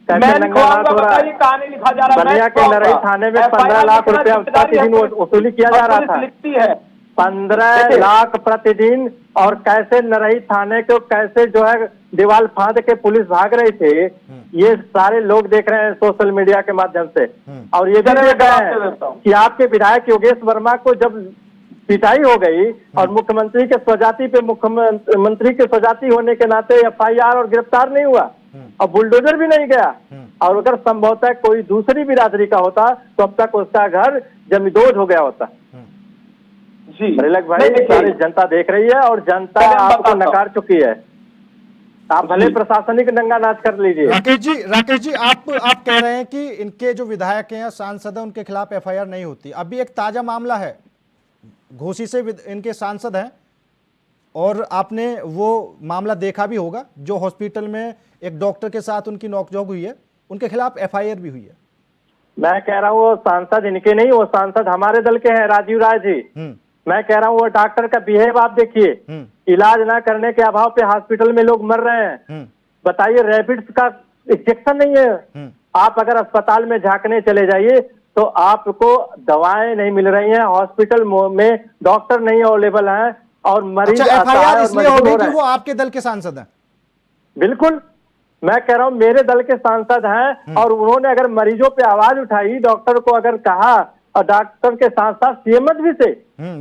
कैसे नंगानाथ हो रहा है, कहानी लिखा जा रहा है। बनिया के नरई थाने में 15 लाख रुपया प्रतिदिन वसूली किया जा रहा था। लिखती है 15 लाख प्रतिदिन, और कैसे नरई थाने को कैसे जो है दीवार फांद के पुलिस भाग रही थे, ये सारे लोग देख रहे हैं सोशल मीडिया के माध्यम से। और ये भी देख रहे हैं कि आपके विधायक योगेश वर्मा को जब पिटाई हो गई और मुख्यमंत्री के स्वजाति पे मुख्यमंत्री के स्वजाति होने के नाते एफआईआर और गिरफ्तार नहीं हुआ, और बुलडोजर भी नहीं गया। और अगर संभवतः कोई दूसरी बिरादरी का होता तो अब तक उसका घर जमींदोज हो गया होता। जी मृलक भाई, सारी जनता देख रही है और जनता आपको नकार चुकी है। आप भले प्रशासनिक नंगा नाच कर लीजिए। राकेश जी आप कह रहे हैं कि इनके जो विधायक हैं या सांसद हैं उनके खिलाफ एफआईआर नहीं होती। अभी एक ताजा मामला है, घोसी से इनके सांसद हैं और आपने वो मामला देखा भी होगा, जो हॉस्पिटल में एक डॉक्टर के साथ उनकी नोकझोंक हुई है, उनके खिलाफ एफआईआर भी हुई है। मैं कह रहा हूँ वो सांसद इनके नहीं, वो सांसद हमारे दल के हैं, राजीव राय जी। मैं कह रहा हूँ वो डॉक्टर का बिहेव आप देखिए, इलाज ना करने के अभाव पे हॉस्पिटल में लोग मर रहे हैं। बताइए, रैबिट्स का इंजेक्शन नहीं है। आप अगर अस्पताल में झांकने चले जाइए तो आपको दवाएं नहीं मिल रही हैं, हॉस्पिटल में डॉक्टर नहीं अवेलेबल हैं और मरीज एफआईआर इसलिए हो गई कि वो आपके दल के सांसद हैं। बिल्कुल, मैं कह रहा हूँ मेरे दल के सांसद हैं और उन्होंने अगर मरीजों पे आवाज उठाई, डॉक्टर को अगर कहा, और डॉक्टर के साथ साथ सीएमएच भी से।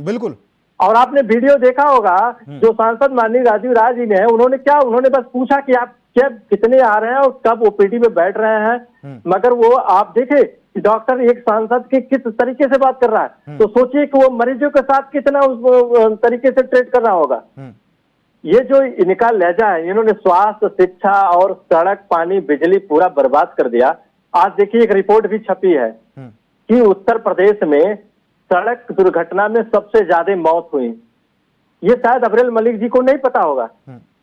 बिल्कुल। और आपने वीडियो देखा होगा जो सांसद माननीय राजीव राय जी ने, उन्होंने बस पूछा कि आप क्या कितने आ रहे हैं और कब ओपीडी में बैठ रहे हैं। मगर वो आप देखे डॉक्टर एक सांसद के किस तरीके से बात कर रहा है, तो सोचिए कि वो मरीजों के साथ कितना उस तरीके से ट्रीट कर रहा होगा। ये जो इनका लहजा है, इन्होंने स्वास्थ्य, शिक्षा और सड़क, पानी, बिजली पूरा बर्बाद कर दिया। आज देखिए एक रिपोर्ट भी छपी है कि उत्तर प्रदेश में सड़क दुर्घटना में सबसे ज्यादा मौत हुई। ये शायद अब्रेल मलिक जी को नहीं पता होगा।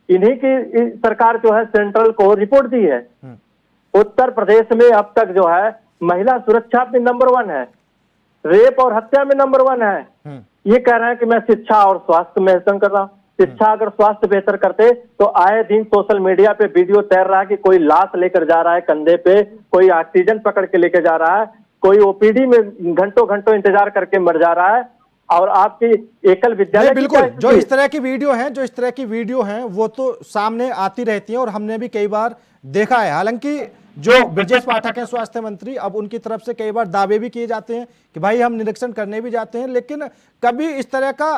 इन्हीं की सरकार जो है सेंट्रल को रिपोर्ट दी है। उत्तर प्रदेश में अब तक जो है महिला सुरक्षा में नंबर 1 है, रेप और हत्या में नंबर 1 है। ये कह रहे हैं कि मैं शिक्षा और स्वास्थ्य में बेहतर कर रहा हूँ। शिक्षा अगर स्वास्थ्य बेहतर करते तो आए दिन सोशल मीडिया पे वीडियो तैर रहा है कि कोई लाश लेकर जा रहा है कंधे पे, कोई ऑक्सीजन पकड़ के लेकर जा रहा है, कोई ओपीडी में घंटों घंटों इंतजार करके मर जा रहा है। और आपकी एकल विद्यालय, बिल्कुल, जो इस तरह की वीडियो हैं वो तो सामने आती रहती हैं और हमने भी कई बार देखा है। हालांकि जो ब्रजेश पाठक हैं स्वास्थ्य मंत्री, अब उनकी तरफ से कई बार दावे भी किए जाते हैं कि भाई हम निरीक्षण करने भी जाते हैं, लेकिन कभी इस तरह का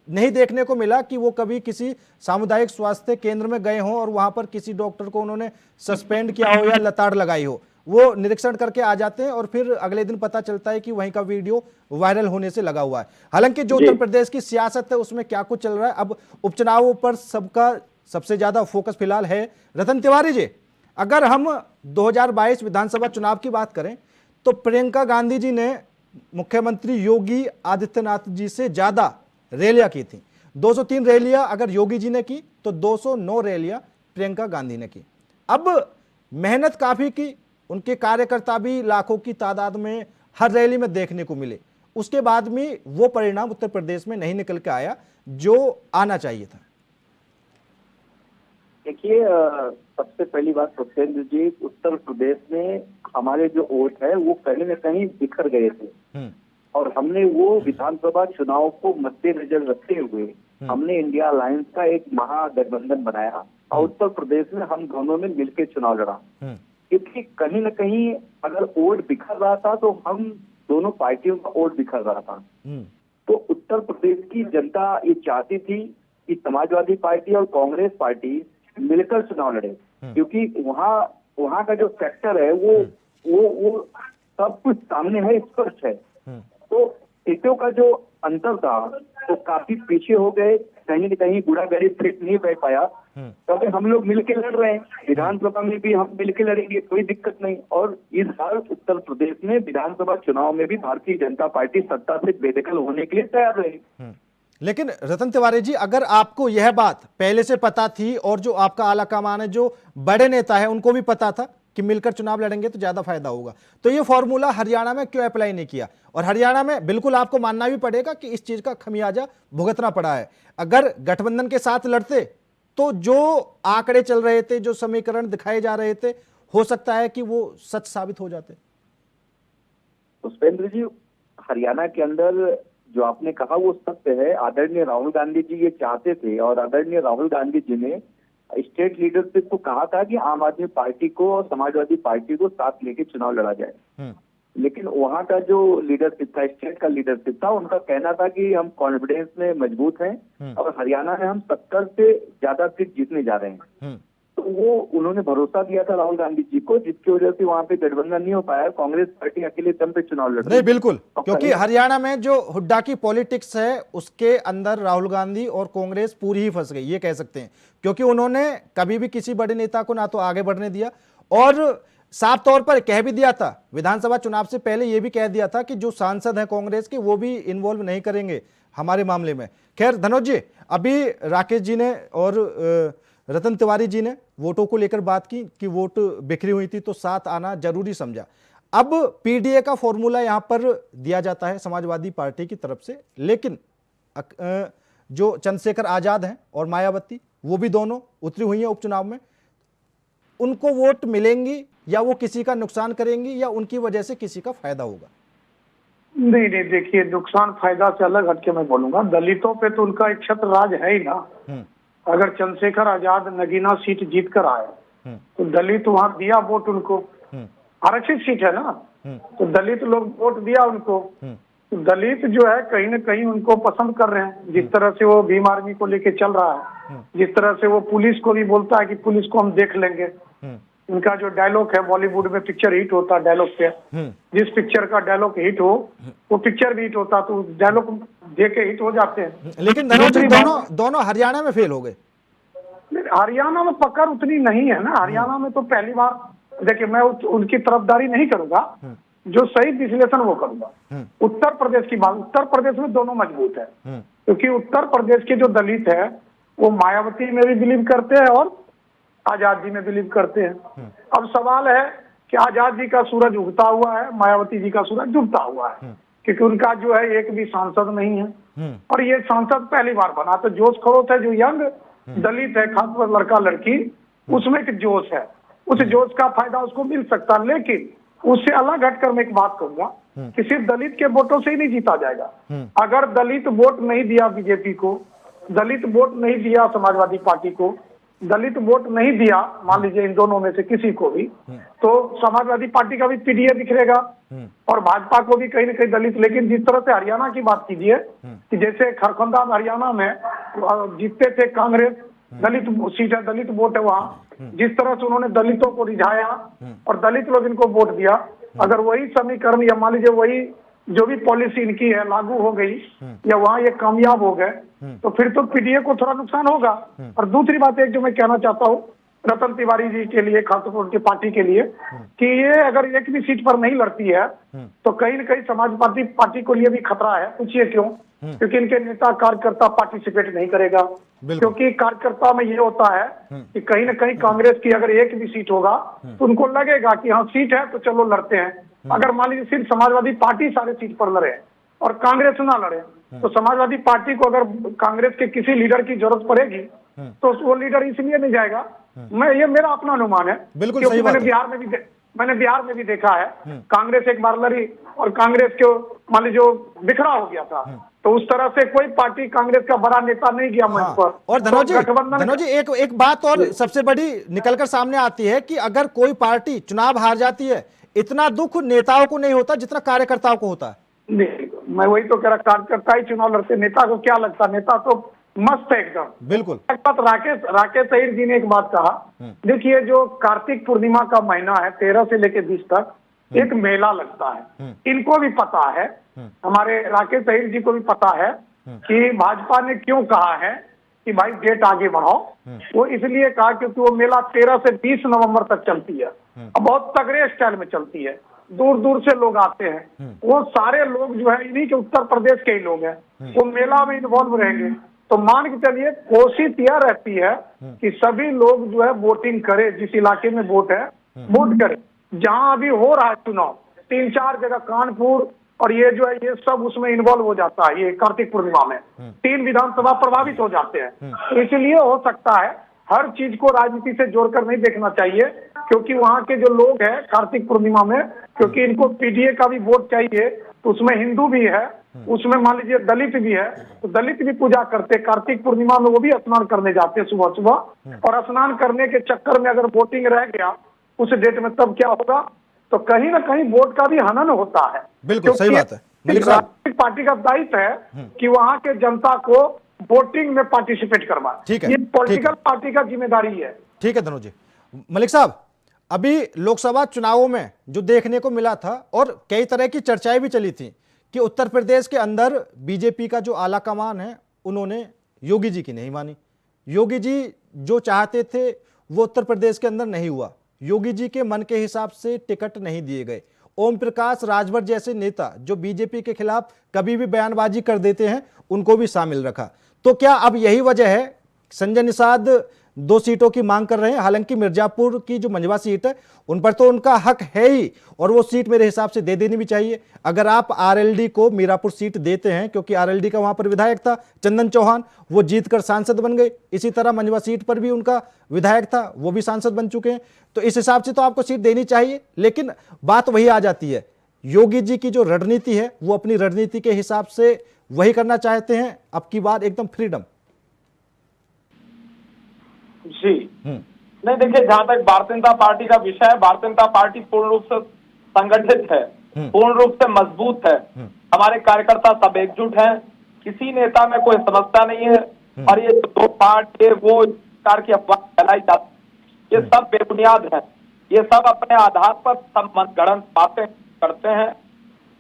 नहीं देखने को मिला कि वो कभी किसी सामुदायिक स्वास्थ्य केंद्र में गए हों और वहां पर किसी डॉक्टर को उन्होंने सस्पेंड किया हो या लताड़ लगाई हो। वो निरीक्षण करके आ जाते हैं और फिर अगले दिन पता चलता है कि वहीं का वीडियो वायरल होने से लगा हुआ है। हालांकि जो उत्तर प्रदेश की सियासत है उसमें क्या कुछ चल रहा है, अब उपचुनावों पर सबका सबसे ज्यादा फोकस फिलहाल है। रतन तिवारी जी, अगर हम 2022 विधानसभा चुनाव की बात करें तो प्रियंका गांधी जी ने मुख्यमंत्री योगी आदित्यनाथ जी से ज्यादा रैलियां की थी। 203 रैलियां अगर योगी जी ने की तो 209 रैलियां प्रियंका गांधी ने की। अब मेहनत काफी की, उनके कार्यकर्ता भी लाखों की तादाद में हर रैली में देखने को मिले, उसके बाद में वो परिणाम उत्तर प्रदेश में नहीं निकल के आया जो आना चाहिए था। देखिए, सबसे पहली बात पुष्पेंद्र जी, उत्तर प्रदेश में हमारे जो वोट है वो कहीं न कहीं बिखर गए थे और हमने वो विधानसभा चुनाव को मद्देनजर रखते हुए हमने इंडिया अलायंस का एक महागठबंधन बनाया और उत्तर प्रदेश में हम दोनों में मिलकर चुनाव लड़ा। क्योंकि कहीं न कहीं अगर वोट बिखर रहा था तो हम दोनों पार्टियों का वोट बिखर रहा था। तो उत्तर प्रदेश की जनता ये चाहती थी कि समाजवादी पार्टी और कांग्रेस पार्टी मिलकर चुनाव लड़े, क्योंकि वहाँ का जो सेक्टर है वो सब कुछ सामने है, स्पष्ट है। तो सीटों का जो अंतर था तो काफी पीछे हो गए, कहीं न कहीं बूढ़ा गरीब सीट नहीं बैठ पाया। क्योंकि हम लोग मिलकर लड़ रहे हैं, विधानसभा में भी हम मिलकर लड़ेंगे, कोई दिक्कत नहीं। और इस बार उत्तर प्रदेश में विधानसभा चुनाव में भी भारतीय जनता पार्टी सत्ता से बेदखल होने के लिए तैयार रही। लेकिन रतन तिवारी जी, अगर आपको यह बात पहले से पता थी और जो आपका आला कमान है, जो बड़े नेता है, उनको भी पता था कि मिलकर चुनाव लड़ेंगे तो ज्यादा फायदा होगा, तो ये फॉर्मूला हरियाणा में क्यों अप्लाई नहीं किया? और हरियाणा में बिल्कुल आपको मानना भी पड़ेगा कि इस चीज का खमियाजा भुगतना पड़ा है। अगर गठबंधन के साथ लड़ते तो जो आंकड़े चल रहे थे, जो समीकरण दिखाए जा रहे थे, हो सकता है कि वो सच साबित हो जाते। पुष्पेंद्र जी, हरियाणा के अंदर जो आपने कहा वो सत्य है। आदरणीय राहुल गांधी जी ये चाहते थे और आदरणीय राहुल गांधी जी ने स्टेट लीडरशिप को कहा था कि आम आदमी पार्टी को और समाजवादी पार्टी को साथ लेके चुनाव लड़ा जाए। लेकिन वहाँ का जो लीडरशिप था, स्टेट का लीडरशिप था, उनका कहना था कि हम कॉन्फिडेंस में मजबूत हैं और हरियाणा में हम 70 से ज्यादा सीट जीतने जा रहे हैं। तो वो उन्होंने भरोसा दिया था राहुल गांधी जी को, जिसकी वजह से वहां पे गठबंधन नहीं हो पाया। कांग्रेस पार्टी अकेले दम पे चुनाव लड़ रही नहीं है। बिल्कुल, क्योंकि हरियाणा में जो हुड्डा की पॉलिटिक्स है उसके अंदर राहुल गांधी और कांग्रेस पूरी ही फंस गई, ये कह सकते हैं, क्योंकि उन्होंने कभी भी किसी बड़े नेता को ना तो आगे बढ़ने दिया और साफ तौर पर कह भी दिया था विधानसभा चुनाव से पहले, ये भी कह दिया था कि जो सांसद हैं कांग्रेस के वो भी इन्वॉल्व नहीं करेंगे हमारे मामले में। खैर धनोज जी, अभी राकेश जी ने और रतन तिवारी जी ने वोटों को लेकर बात की कि वोट बिखरी हुई थी तो साथ आना जरूरी समझा। अब पीडीए का फॉर्मूला यहां पर दिया जाता है समाजवादी पार्टी की तरफ से, लेकिन जो चंद्रशेखर आजाद हैं और मायावती वो भी दोनों उतरी हुई हैं उपचुनाव में, उनको वोट मिलेंगी या वो किसी का नुकसान करेंगी या उनकी वजह से किसी का फायदा होगा? नहीं नहीं, देखिए नुकसान फायदा से अलग हटके मैं बोलूंगा। दलितों पे तो उनका एक छत्र राज है ही ना। अगर चंद्रशेखर आजाद नगीना सीट जीत कर आए तो दलित वहां दिया वोट उनको, आरक्षित सीट है ना, तो दलित लोग वोट दिया उनको। तो दलित जो है कहीं ना कहीं उनको पसंद कर रहे हैं। जिस तरह से वो भीम आर्मी को लेके चल रहा है, जिस तरह से वो पुलिस को भी बोलता है कि पुलिस को हम देख लेंगे। उनका जो डायलॉग है बॉलीवुड में, पिक्चर हिट होता है डायलॉग पे, जिस पिक्चर का डायलॉग हिट हो वो पिक्चर भी हिट होता, तो डायलॉग देख के हिट हो जाते हैं। लेकिन धनोज जी दोनों हरियाणा में फेल हो गए। हरियाणा में पकड़ उतनी नहीं है ना। हरियाणा में तो पहली बार, देखिए मैं उनकी तरफदारी नहीं करूंगा, जो सही विश्लेषण वो करूंगा। उत्तर प्रदेश की बात, उत्तर प्रदेश में दोनों मजबूत है, क्योंकि उत्तर प्रदेश के जो दलित है वो मायावती में भी बिलीव करते हैं और आजाद जी में बिलीव करते हैं। अब सवाल है कि आजाद जी का सूरज उगता हुआ है, मायावती जी का सूरज डूबता हुआ है, क्योंकि उनका जो है एक भी सांसद नहीं है और ये सांसद पहली बार बना। तो जोश खरोश है, जो यंग दलित है खासकर लड़का लड़की, उसमें एक जोश है, उस जोश का फायदा उसको मिल सकता। लेकिन उससे अलग हटकर मैं एक बात कहूंगा कि सिर्फ दलित के वोटों से ही नहीं जीता जाएगा। अगर दलित वोट नहीं दिया बीजेपी को, दलित वोट नहीं दिया समाजवादी पार्टी को, दलित वोट नहीं दिया मान लीजिए इन दोनों में से किसी को भी, तो समाजवादी पार्टी का भी पीडीए बिखरेगा और भाजपा को भी कहीं ना कहीं दलित। लेकिन जिस तरह से हरियाणा की बात कीजिए कि जैसे खरखंदा हरियाणा में जीतते थे कांग्रेस, दलित सीट है, दलित वोट है वहाँ, जिस तरह से उन्होंने दलितों को रिझाया और दलित लोग इनको वोट दिया, अगर वही समीकरण या मान लीजिए वही जो भी पॉलिसी इनकी है लागू हो गई या वहाँ ये कामयाब हो गए, तो फिर तो पीडीए को थोड़ा नुकसान होगा। और दूसरी बात एक जो मैं कहना चाहता हूँ रतन तिवारी जी के लिए, खासतौर उनकी पार्टी के लिए, कि ये अगर एक भी सीट पर नहीं लड़ती है तो कहीं न कहीं समाजवादी पार्टी को लिए भी खतरा है। पूछिए क्यों? क्योंकि इनके नेता कार्यकर्ता पार्टिसिपेट नहीं करेगा, क्योंकि कार्यकर्ता में ये होता है कि कहीं ना कहीं कांग्रेस की अगर एक भी सीट होगा तो उनको लगेगा कि हाँ सीट है तो चलो लड़ते हैं। अगर मान लीजिए सिर्फ समाजवादी पार्टी सारे सीट पर लड़े और कांग्रेस ना लड़े, तो समाजवादी पार्टी को अगर कांग्रेस के किसी लीडर की जरूरत पड़ेगी तो वो लीडर इसलिए नहीं जाएगा। ये मेरा अपना अनुमान है, बिल्कुल सही बात है। मैंने बिहार में भी देखा है, कांग्रेस एक बार लड़ी और कांग्रेस को मान लीजिए जो बिखरा हो गया था, तो उस तरह से कोई पार्टी कांग्रेस का बड़ा नेता नहीं गया मंच पर। और धनोज जी एक बात और सबसे बड़ी निकलकर सामने आती है कि अगर कोई पार्टी चुनाव हार जाती है, इतना दुख नेताओं को नहीं होता जितना कार्यकर्ताओं को होता है। नहीं, मैं वही तो कह रहा, कार्यकर्ता ही चुनाव लड़ते, नेता को क्या लगता, नेता तो मस्त है एकदम। बिल्कुल। एक बात राकेश अहीर जी ने एक बात कहा, देखिए जो कार्तिक पूर्णिमा का महीना है 13 से लेकर 20 तक एक मेला लगता है, इनको भी पता है, हमारे राकेश अहीर जी को भी पता है कि भाजपा ने क्यों कहा है कि भाई डेट आगे बढ़ाओ। वो इसलिए कहा क्योंकि वो मेला 13 से 20 नवंबर तक चलती है, बहुत तगड़े स्टाइल में चलती है, दूर दूर से लोग आते हैं। वो सारे लोग जो है इन्हीं के उत्तर प्रदेश के ही लोग हैं, वो मेला में इन्वॉल्व रहेंगे। तो मान के चलिए कोशिश यह रहती है कि सभी लोग जो है वोटिंग करे, जिस इलाके में वोट है वोट करे। जहां अभी हो रहा है चुनाव 3-4 जगह, कानपुर और ये जो है ये सब उसमें इन्वॉल्व हो जाता है। ये कार्तिक पूर्णिमा में 3 विधानसभा प्रभावित हो जाते हैं, तो इसलिए हो सकता है हर चीज को राजनीति से जोड़कर नहीं देखना चाहिए, क्योंकि वहाँ के जो लोग हैं कार्तिक पूर्णिमा में, क्योंकि इनको पीडीए का भी वोट चाहिए, तो उसमें हिंदू भी है, उसमें मान लीजिए दलित भी है, तो दलित भी पूजा करते कार्तिक पूर्णिमा में, वो भी स्नान करने जाते हैं सुबह सुबह। और स्नान करने के चक्कर में अगर वोटिंग रह गया उस डेट में, तब क्या होगा, तो कहीं ना कहीं वोट का भी हनन होता है। बिल्कुल सही बात है। राजनीतिक पार्टी का दायित्व है कि वहाँ के जनता को वोटिंग में पार्टिसिपेट करवाए, ये पॉलिटिकल पार्टी का जिम्मेदारी है। ठीक है धनुष जी। मलिक साहब, अभी लोकसभा चुनावों में जो देखने को मिला था और कई तरह की चर्चाएं भी चली थी कि उत्तर प्रदेश के अंदर बीजेपी का जो आला कमान है उन्होंने योगी जी की नहीं मानी। योगी जी जो चाहते थे वो उत्तर प्रदेश के अंदर नहीं हुआ। योगी जी के मन के हिसाब से टिकट नहीं दिए गए। ओम प्रकाश राजभर जैसे नेता जो बीजेपी के खिलाफ कभी भी बयानबाजी कर देते हैं उनको भी शामिल रखा। तो क्या अब यही वजह है संजय निषाद 2 सीटों की मांग कर रहे हैं? हालांकि मिर्जापुर की जो मंझवा सीट है उन पर तो उनका हक है ही और वो सीट मेरे हिसाब से दे देनी भी चाहिए। अगर आप आरएलडी को मीरापुर सीट देते हैं, क्योंकि आरएलडी का वहां पर विधायक था चंदन चौहान, वो जीतकर सांसद बन गए। इसी तरह मंझवा सीट पर भी उनका विधायक था, वो भी सांसद बन चुके हैं। तो इस हिसाब से तो आपको सीट देनी चाहिए। लेकिन बात वही आ जाती है, योगी जी की जो रणनीति है वो अपनी रणनीति के हिसाब से वही करना चाहते हैं। अब की बार एकदम फ्रीडम। जी नहीं, देखिए, जहां तक भारतीय जनता पार्टी का विषय है, भारतीय जनता पार्टी पूर्ण रूप से संगठित है, पूर्ण रूप से मजबूत है। हमारे कार्यकर्ता सब एकजुट हैं, किसी नेता में कोई समस्या नहीं है। और ये 2 पार्ट ये वो प्रकार की अफवाह फैलाई जाती, ये सब बेबुनियाद है। ये सब अपने आधार पर सब मनगढ़ंत बातें करते हैं।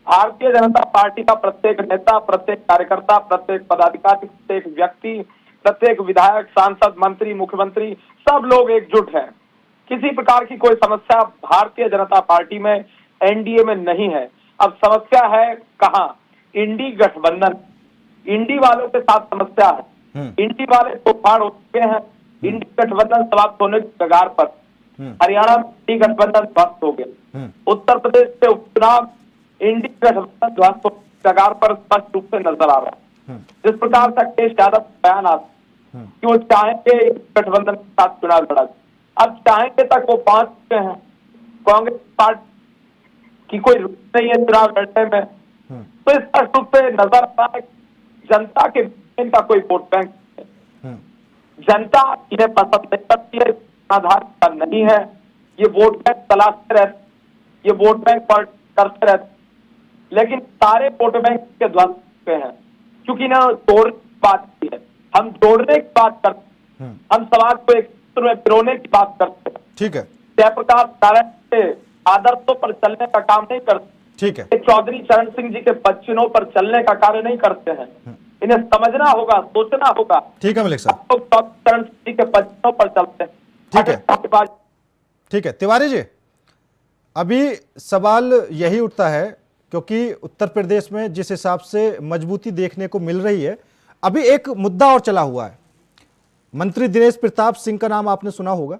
भारतीय जनता पार्टी का प्रत्येक नेता, प्रत्येक कार्यकर्ता, प्रत्येक पदाधिकारी, प्रत्येक व्यक्ति, प्रत्येक विधायक, सांसद, मंत्री, मुख्यमंत्री, सब लोग एकजुट हैं। किसी प्रकार की कोई समस्या भारतीय जनता पार्टी में, एनडीए में नहीं है। अब समस्या है कहाँ? इंडी गठबंधन, इंडी वालों के साथ समस्या है। इंडी वाले तोड़फाड़ हो चुके हैं। इंडी गठबंधन समाप्त होने की कगार पर। हरियाणा में इंडी गठबंधन ध्वस्त हो गए। उत्तर प्रदेश से उपचुनाव इंडी गठबंधन ध्वस्त होने की कगार पर स्पष्ट रूप से नजर आ रहा है। जिस प्रकार से अखिलेश यादव बयान आता कि वो चाहेंगे गठबंधन के साथ चुनाव लड़ा, अब चाहेंगे तक वो पहुंच चुके हैं। कांग्रेस पार्टी की कोई रुचि नहीं है चुनाव लड़ने में। तो स्पष्ट रूप से नजर आ रहा है जनता के इनका कोई वोट बैंक है। जनता इन्हें पसंद नहीं करती है, आधार का नहीं है। ये वोट बैंक तलाशते रहते, ये वोट बैंक पर करते रहते, लेकिन सारे वोट बैंक के ध्वस्त पे हैं क्योंकि इन्होंने तोड़ने की बात की है। हम जोड़ने की बात करते हैं, हम समाज को एक सूत्र में पिरोने की बात करते हैं। ठीक है। जयप्रकाश नारायण के आदर्शों पर चलने का काम नहीं करते। ठीक है। चौधरी चरण सिंह जी के बच्चनों पर चलने का कार्य नहीं करते हैं। इन्हें समझना होगा, सोचना होगा। ठीक है मलिक साहब, चरण सिंह जी के बच्चनों पर चलते हैं। ठीक है। ठीक है तिवारी जी, अभी सवाल यही उठता है क्योंकि उत्तर प्रदेश में जिस हिसाब से मजबूती देखने को मिल रही है, अभी एक मुद्दा और चला हुआ है। मंत्री दिनेश प्रताप सिंह का नाम आपने सुना होगा।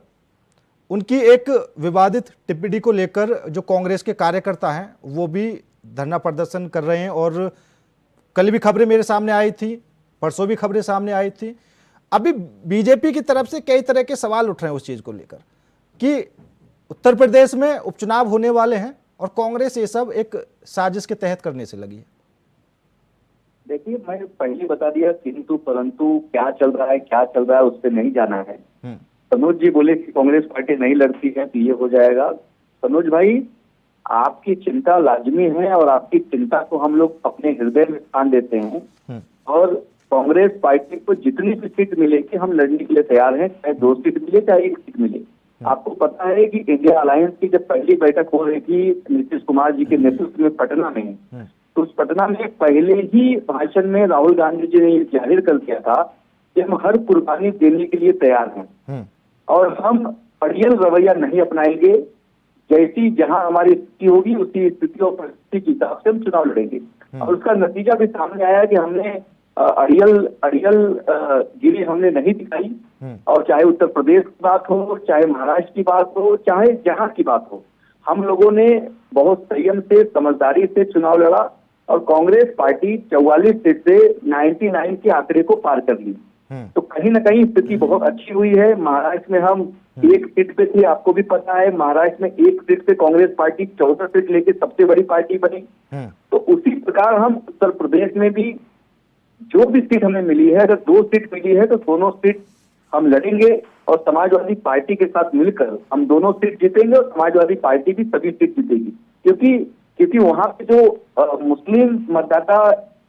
उनकी एक विवादित टिप्पणी को लेकर जो कांग्रेस के कार्यकर्ता हैं वो भी धरना प्रदर्शन कर रहे हैं और कल भी खबरें मेरे सामने आई थी, परसों भी खबरें सामने आई थी। अभी बीजेपी की तरफ से कई तरह के सवाल उठ रहे हैं उस चीज को लेकर कि उत्तर प्रदेश में उपचुनाव होने वाले हैं और कांग्रेस ये सब एक साजिश के तहत करने से लगी है। देखिए, मैं पहले बता दिया, किंतु परंतु क्या चल रहा है उस पर नहीं जाना है। सनोज जी बोले कि कांग्रेस पार्टी नहीं लड़ती है तो ये हो जाएगा। सनोज भाई, आपकी चिंता लाजमी है और आपकी चिंता को हम लोग अपने हृदय में स्थान देते हैं और कांग्रेस पार्टी को जितनी भी सीट मिलेगी हम लड़ने के लिए तैयार हैं, चाहे 2 सीट मिले चाहे 1 सीट मिले। आपको पता है कि इंडिया अलायंस की जब पहली बैठक हो रही थी नीतीश कुमार जी के नेतृत्व में पटना में, तो उस पटना में पहले ही भाषण में राहुल गांधी जी ने ये जाहिर कर दिया था कि हम हर कुर्बानी देने के लिए तैयार हैं और हम अड़ियल रवैया नहीं अपनाएंगे। जैसी जहां हमारी स्थिति होगी उसी स्थिति और परिस्थिति के हिसाब से हम चुनाव लड़ेंगे। और उसका नतीजा भी सामने आया कि हमने अड़ियल गिरी हमने नहीं दिखाई। और चाहे उत्तर प्रदेश की बात हो, चाहे महाराष्ट्र की बात हो, चाहे जहां की बात हो, हम लोगों ने बहुत संयम से, समझदारी से चुनाव लड़ा और कांग्रेस पार्टी 44 सीट से 99 के आंकड़े को पार कर ली। तो कहीं ना कहीं स्थिति बहुत अच्छी हुई है। महाराष्ट्र में हम 1 सीट पे थे, आपको भी पता है। महाराष्ट्र में 1 सीट पे कांग्रेस पार्टी 14 सीट लेके सबसे बड़ी पार्टी बनी। तो उसी प्रकार हम उत्तर प्रदेश में भी जो भी सीट हमें मिली है, अगर 2 सीट मिली है तो दोनों सीट हम लड़ेंगे और समाजवादी पार्टी के साथ मिलकर हम दोनों सीट जीतेंगे और समाजवादी पार्टी भी सभी सीट जीतेगी। क्योंकि वहां पे जो मुस्लिम मतदाता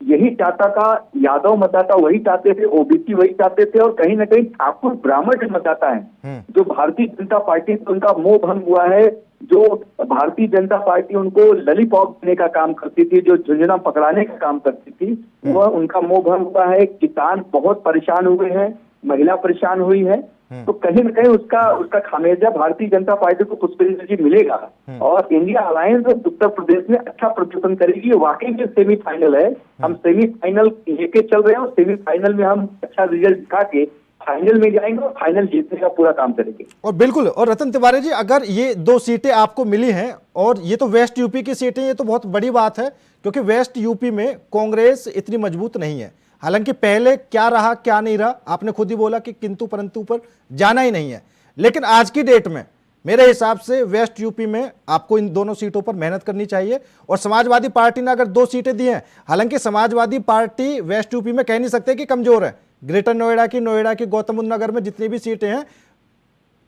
यही चाहता था, यादव मतदाता वही चाहते थे, ओबीसी वही चाहते थे, और कहीं ना कहीं ठाकुर ब्राह्मण के मतदाता हैं जो भारतीय जनता पार्टी से उनका मोह भंग हुआ है, जो भारतीय जनता पार्टी उनको लॉलीपॉप देने का काम करती थी, जो झुंझुना पकड़ाने का काम करती थी, वह उनका मोह भंग हुआ है। किसान बहुत परेशान हुए हैं, महिला परेशान हुई है, तो कहीं ना कहीं उसका खामियाजा भारतीय जनता पार्टी को पुष्पेंद्र जी मिलेगा और इंडिया अलायंस उत्तर प्रदेश में अच्छा प्रदर्शन करेगी। वाकई में सेमीफाइनल है, हम सेमीफाइनल लेके चल रहे हैं और सेमीफाइनल में हम अच्छा रिजल्ट दिखा के फाइनल में जाएंगे और फाइनल जीतने का पूरा काम करेंगे। और बिल्कुल, और रतन तिवारी जी, अगर ये 2 सीटें आपको मिली हैं और ये तो वेस्ट यूपी की सीटें, ये तो बहुत बड़ी बात है, क्योंकि वेस्ट यूपी में कांग्रेस इतनी मजबूत नहीं है। हालांकि पहले क्या रहा क्या नहीं रहा आपने खुद ही बोला कि किंतु परंतु पर जाना ही नहीं है, लेकिन आज की डेट में मेरे हिसाब से वेस्ट यूपी में आपको इन दोनों सीटों पर मेहनत करनी चाहिए। और समाजवादी पार्टी ने अगर 2 सीटें दी हैं, हालांकि समाजवादी पार्टी वेस्ट यूपी में कह नहीं सकते कि कमजोर है, ग्रेटर नोएडा की गौतम बुद्ध नगर में जितनी भी सीटें हैं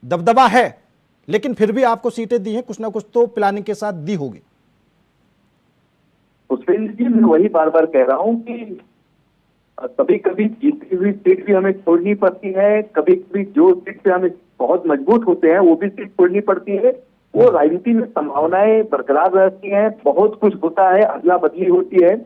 दबदबा है, लेकिन फिर भी आपको सीटें दी हैं, कुछ ना कुछ तो प्लानिंग के साथ दी होगी। पुष्पेंद्र जी, मैं वही बार बार कह रहा हूं कि कभी कभी जीती हुई सीट भी हमें छोड़नी पड़ती है, कभी कभी जो सीट पे हमें बहुत मजबूत होते हैं वो भी सीट छोड़नी पड़ती है। वो राजनीति में संभावनाएं बरकरार रहती हैं, बहुत कुछ होता है, अदला बदली होती है।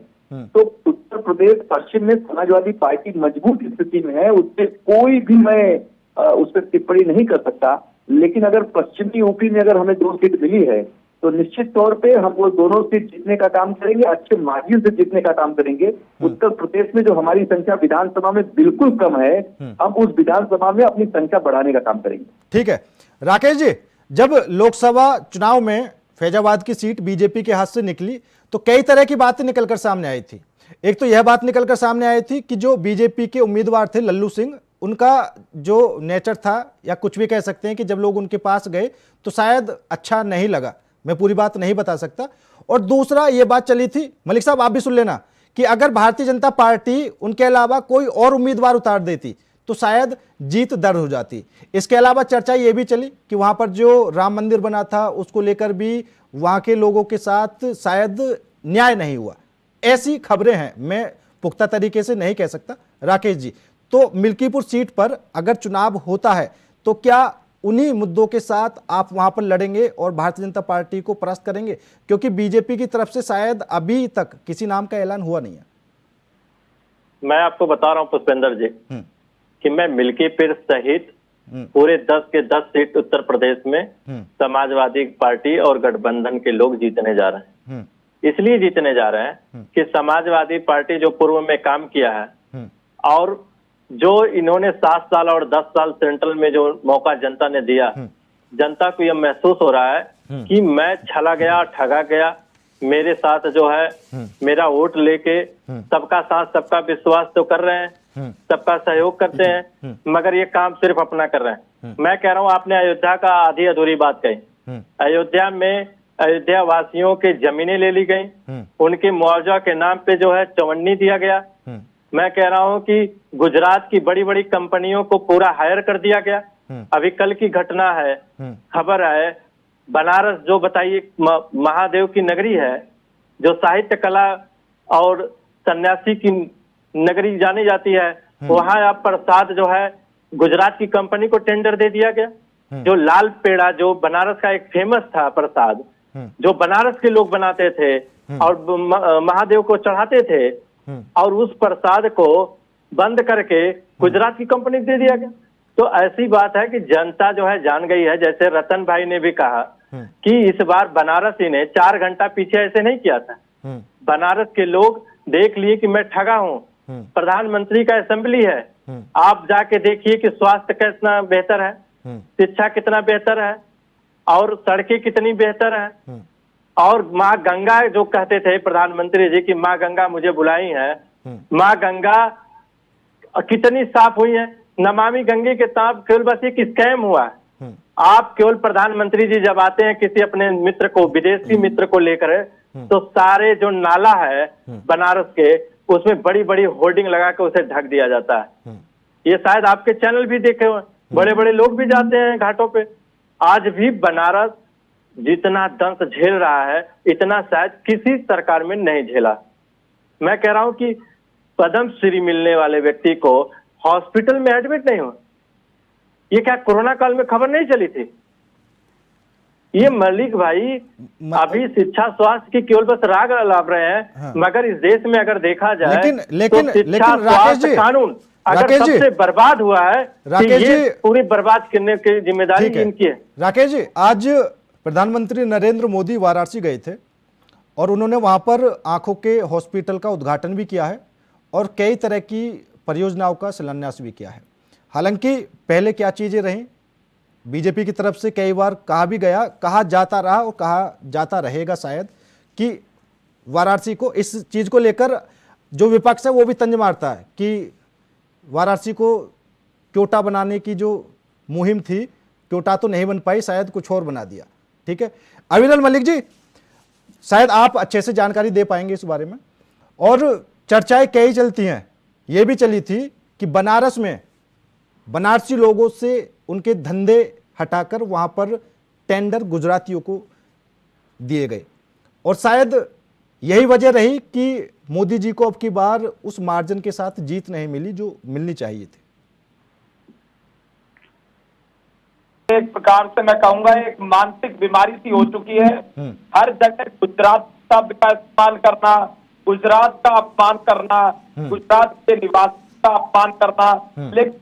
तो उत्तर प्रदेश पश्चिम में समाजवादी पार्टी मजबूत स्थिति में है, उससे कोई भी मैं उस पर टिप्पणी नहीं कर सकता। लेकिन अगर पश्चिमी यूपी में अगर हमें 2 सीट मिली है तो निश्चित तौर पे हम वो दोनों सीट जीतने का काम करेंगे, अच्छे मार्जिन से जीतने का काम करेंगे। उत्तर प्रदेश में जो हमारी संख्या विधानसभा में बिल्कुल कम है, हम उस विधानसभा में अपनी संख्या बढ़ाने का काम करेंगे। ठीक है राकेश जी, जब लोकसभा चुनाव में फैजाबाद की सीट बीजेपी के हाथ से निकली तो कई तरह की बातें निकलकर सामने आई थी। एक तो यह बात निकलकर सामने आई थी कि जो बीजेपी के उम्मीदवार थे लल्लू सिंह, उनका जो नेचर था, या कुछ भी कह सकते हैं कि जब लोग उनके पास गए तो शायद अच्छा नहीं लगा, मैं पूरी बात नहीं बता सकता। और दूसरा ये बात चली थी, मलिक साहब आप भी सुन लेना, कि अगर भारतीय जनता पार्टी उनके अलावा कोई और उम्मीदवार उतार देती तो शायद जीत दर्ज हो जाती। इसके अलावा चर्चा ये भी चली कि वहां पर जो राम मंदिर बना था उसको लेकर भी वहां के लोगों के साथ शायद न्याय नहीं हुआ। ऐसी खबरें हैं, मैं पुख्ता तरीके से नहीं कह सकता। राकेश जी, तो मिल्कीपुर सीट पर अगर चुनाव होता है तो क्या उन्हीं मुद्दों के साथ आप वहां पर लड़ेंगे और भारतीय जनता पार्टी को परास्त करेंगे? क्योंकि बीजेपी की तरफ से शायद अभी तक किसी नाम का ऐलान हुआ नहीं है। मैं आपको बता रहा हूं पुष्पेंद्र जी कि मैं मिल्कीपुर सहित पूरे 10 के 10 सीट उत्तर प्रदेश में समाजवादी पार्टी और गठबंधन के लोग जीतने जा रहे हैं। इसलिए जीतने जा रहे हैं कि समाजवादी पार्टी जो पूर्व में काम किया है और जो इन्होंने 7 साल और 10 साल सेंट्रल में जो मौका जनता ने दिया, जनता को यह महसूस हो रहा है कि मैं छला गया, ठगा गया। मेरे साथ जो है मेरा वोट लेके सबका साथ सबका विश्वास तो कर रहे हैं, सबका सहयोग करते हैं, मगर ये काम सिर्फ अपना कर रहे हैं। मैं कह रहा हूँ, आपने अयोध्या का आधी अधूरी बात कही। अयोध्या में अयोध्या वासियों के जमीनें ले ली गई, उनके मुआवजा के नाम पे जो है चवन्नी दिया गया। मैं कह रहा हूं कि गुजरात की बड़ी बड़ी कंपनियों को पूरा हायर कर दिया गया। अभी कल की घटना है, खबर है, बनारस जो बताइए महादेव की नगरी है, जो साहित्य कला और सन्यासी की नगरी जानी जाती है, वहां अब प्रसाद जो है गुजरात की कंपनी को टेंडर दे दिया गया। जो लाल पेड़ा जो बनारस का एक फेमस था प्रसाद, जो बनारस के लोग बनाते थे और महादेव को चढ़ाते थे, और उस प्रसाद को बंद करके गुजरात की कंपनी दे दिया गया। तो ऐसी बात है कि जनता जो है जान गई है। जैसे रतन भाई ने भी कहा कि इस बार बनारस ही ने 4 घंटा पीछे ऐसे नहीं किया था। बनारस के लोग देख लिए कि मैं ठगा हूं। प्रधानमंत्री का असेंबली है, आप जाके देखिए कि स्वास्थ्य कितना बेहतर है, शिक्षा कितना बेहतर है, और सड़कें कितनी बेहतर है। और माँ गंगा जो कहते थे प्रधानमंत्री जी की माँ गंगा मुझे बुलाई है, माँ गंगा कितनी साफ हुई है। नमामि गंगे के ताप केवल बस एक स्कैम हुआ है। आप केवल प्रधानमंत्री जी जब आते हैं किसी अपने मित्र को, विदेशी मित्र को लेकर, तो सारे जो नाला है बनारस के, उसमें बड़ी बड़ी होर्डिंग लगा के उसे ढक दिया जाता है। ये शायद आपके चैनल भी देखे हुए, बड़े बड़े लोग भी जाते हैं घाटों पे। आज भी बनारस जितना दंश झेल रहा है इतना शायद किसी सरकार में नहीं झेला। मैं कह रहा हूं कि पद्मश्री मिलने वाले व्यक्ति को हॉस्पिटल में एडमिट नहीं हुआ, ये क्या कोरोना काल में खबर नहीं चली थी? ये मलिक भाई अभी शिक्षा स्वास्थ्य की केवल बस राग लाभ रहे हैं। हाँ। मगर इस देश में अगर देखा जाए लेकिन तो शिक्षा स्वास्थ्य कानून अगर सबसे बर्बाद हुआ है, राकेश जी पूरी बर्बाद करने की जिम्मेदारी इनकी है। राकेश जी, आज प्रधानमंत्री नरेंद्र मोदी वाराणसी गए थे और उन्होंने वहां पर आंखों के हॉस्पिटल का उद्घाटन भी किया है और कई तरह की परियोजनाओं का शिलान्यास भी किया है। हालांकि पहले क्या चीजें रहीं, बीजेपी की तरफ से कई बार कहा भी गया, कहा जाता रहा और कहा जाता रहेगा शायद कि वाराणसी को, इस चीज को लेकर जो विपक्ष है वो भी तंज मारता है कि वाराणसी को क्योटा बनाने की जो मुहिम थी, क्योटा तो नहीं बन पाई, शायद कुछ और बना दिया। ठीक है, अविरल मलिक जी, शायद आप अच्छे से जानकारी दे पाएंगे इस बारे में। और चर्चाएं कई चलती हैं, ये भी चली थी कि बनारस में बनारसी लोगों से उनके धंधे हटाकर वहां पर टेंडर गुजरातियों को दिए गए और शायद यही वजह रही कि मोदी जी को अब की बार उस मार्जिन के साथ जीत नहीं मिली जो मिलनी चाहिए थी। एक प्रकार से मैं कहूंगा एक मानसिक बीमारी सी हो चुकी है। हर जगह गुजरात शब्द का इस्तेमाल करना, गुजरात का अपमान करना, गुजरात के निवासी का अपमान करना, लेकिन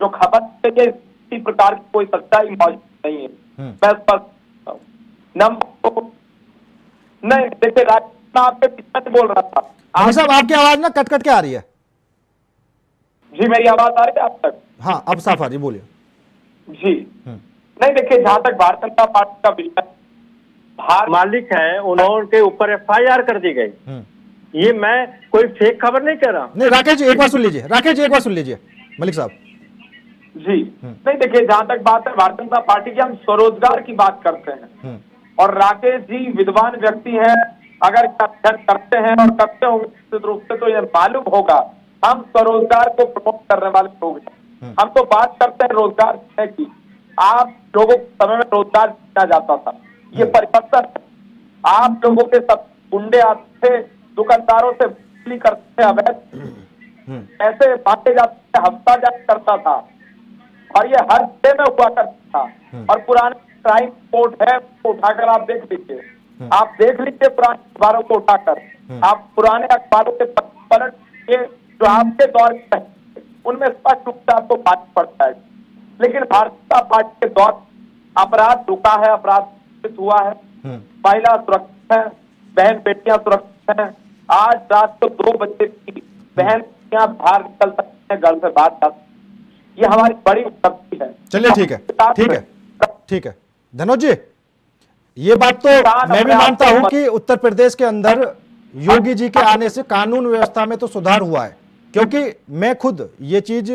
जो खबर है इसी प्रकार की कोई सच्चाई मौजूद नहीं है। मैं स्पष्ट नंबर नहीं, देखिए मैं आपके पीछे बोल रहा था। आप साहब, आपकी आवाज ना कट कट के आ रही है। जी, मेरी आवाज आ रही है आप तक? हाँ, अब साफ आ रही, बोलिए। जी नहीं, देखिए जहां तक भारतीय जनता पार्टी का विषय मालिक है, उन्होंने ऊपर FIR कर दी गई। ये मैं कोई फेक खबर नहीं कह रहा। नहीं राकेश जी एक बार सुन लीजिए, राकेश जी एक बार सुन लीजिए मलिक साहब। जी नहीं, देखिए जहां तक बात है भारतीय जनता पार्टी की, हम स्वरोजगार की बात करते हैं और राकेश जी विद्वान व्यक्ति हैं, अगर अध्ययन करते हैं और करते होंगे निश्चित रूप से तो यह मालूम होगा हम स्वरोजगार को प्रमोट करने वाले लोग हैं। हम तो बात करते हैं रोजगार की। आप लोगों के समय में रोजगार दिया जाता था, ये परिवर्तन। आप लोगों के सब गुंडे आते थे, दुकानदारों से वसूली करते थे, अवैध ऐसे बांटे जाते थे, हफ्ता जारी करता था और ये हर जिले में हुआ करता था। और पुराने क्राइम रिपोर्ट है, उठाकर आप देख लीजिए, आप देख लीजिए पुराने अखबारों को उठाकर, आप पुराने अखबारों के पलट के जो आपके दौर में उनमें स्पष्ट रूप से आपको बात पड़ता है। लेकिन भारतीय जनता पार्टी के दौर अपराध रुका है, अपराध हुआ है, महिला सुरक्षित है, बहन बेटियां सुरक्षित हैं। आज रात को 2 बजे की बहन बेटियां बाहर निकल सकती हैं, घर से बाहर जा सकती है। ये हमारी बड़ी उपलब्धि है। चलिए ठीक है, ठीक है, ठीक है धनोज जी, ये बात तो मैं भी मानता हूं कि उत्तर प्रदेश के अंदर योगी जी के आने से कानून व्यवस्था में तो सुधार हुआ है, क्योंकि मैं खुद ये चीज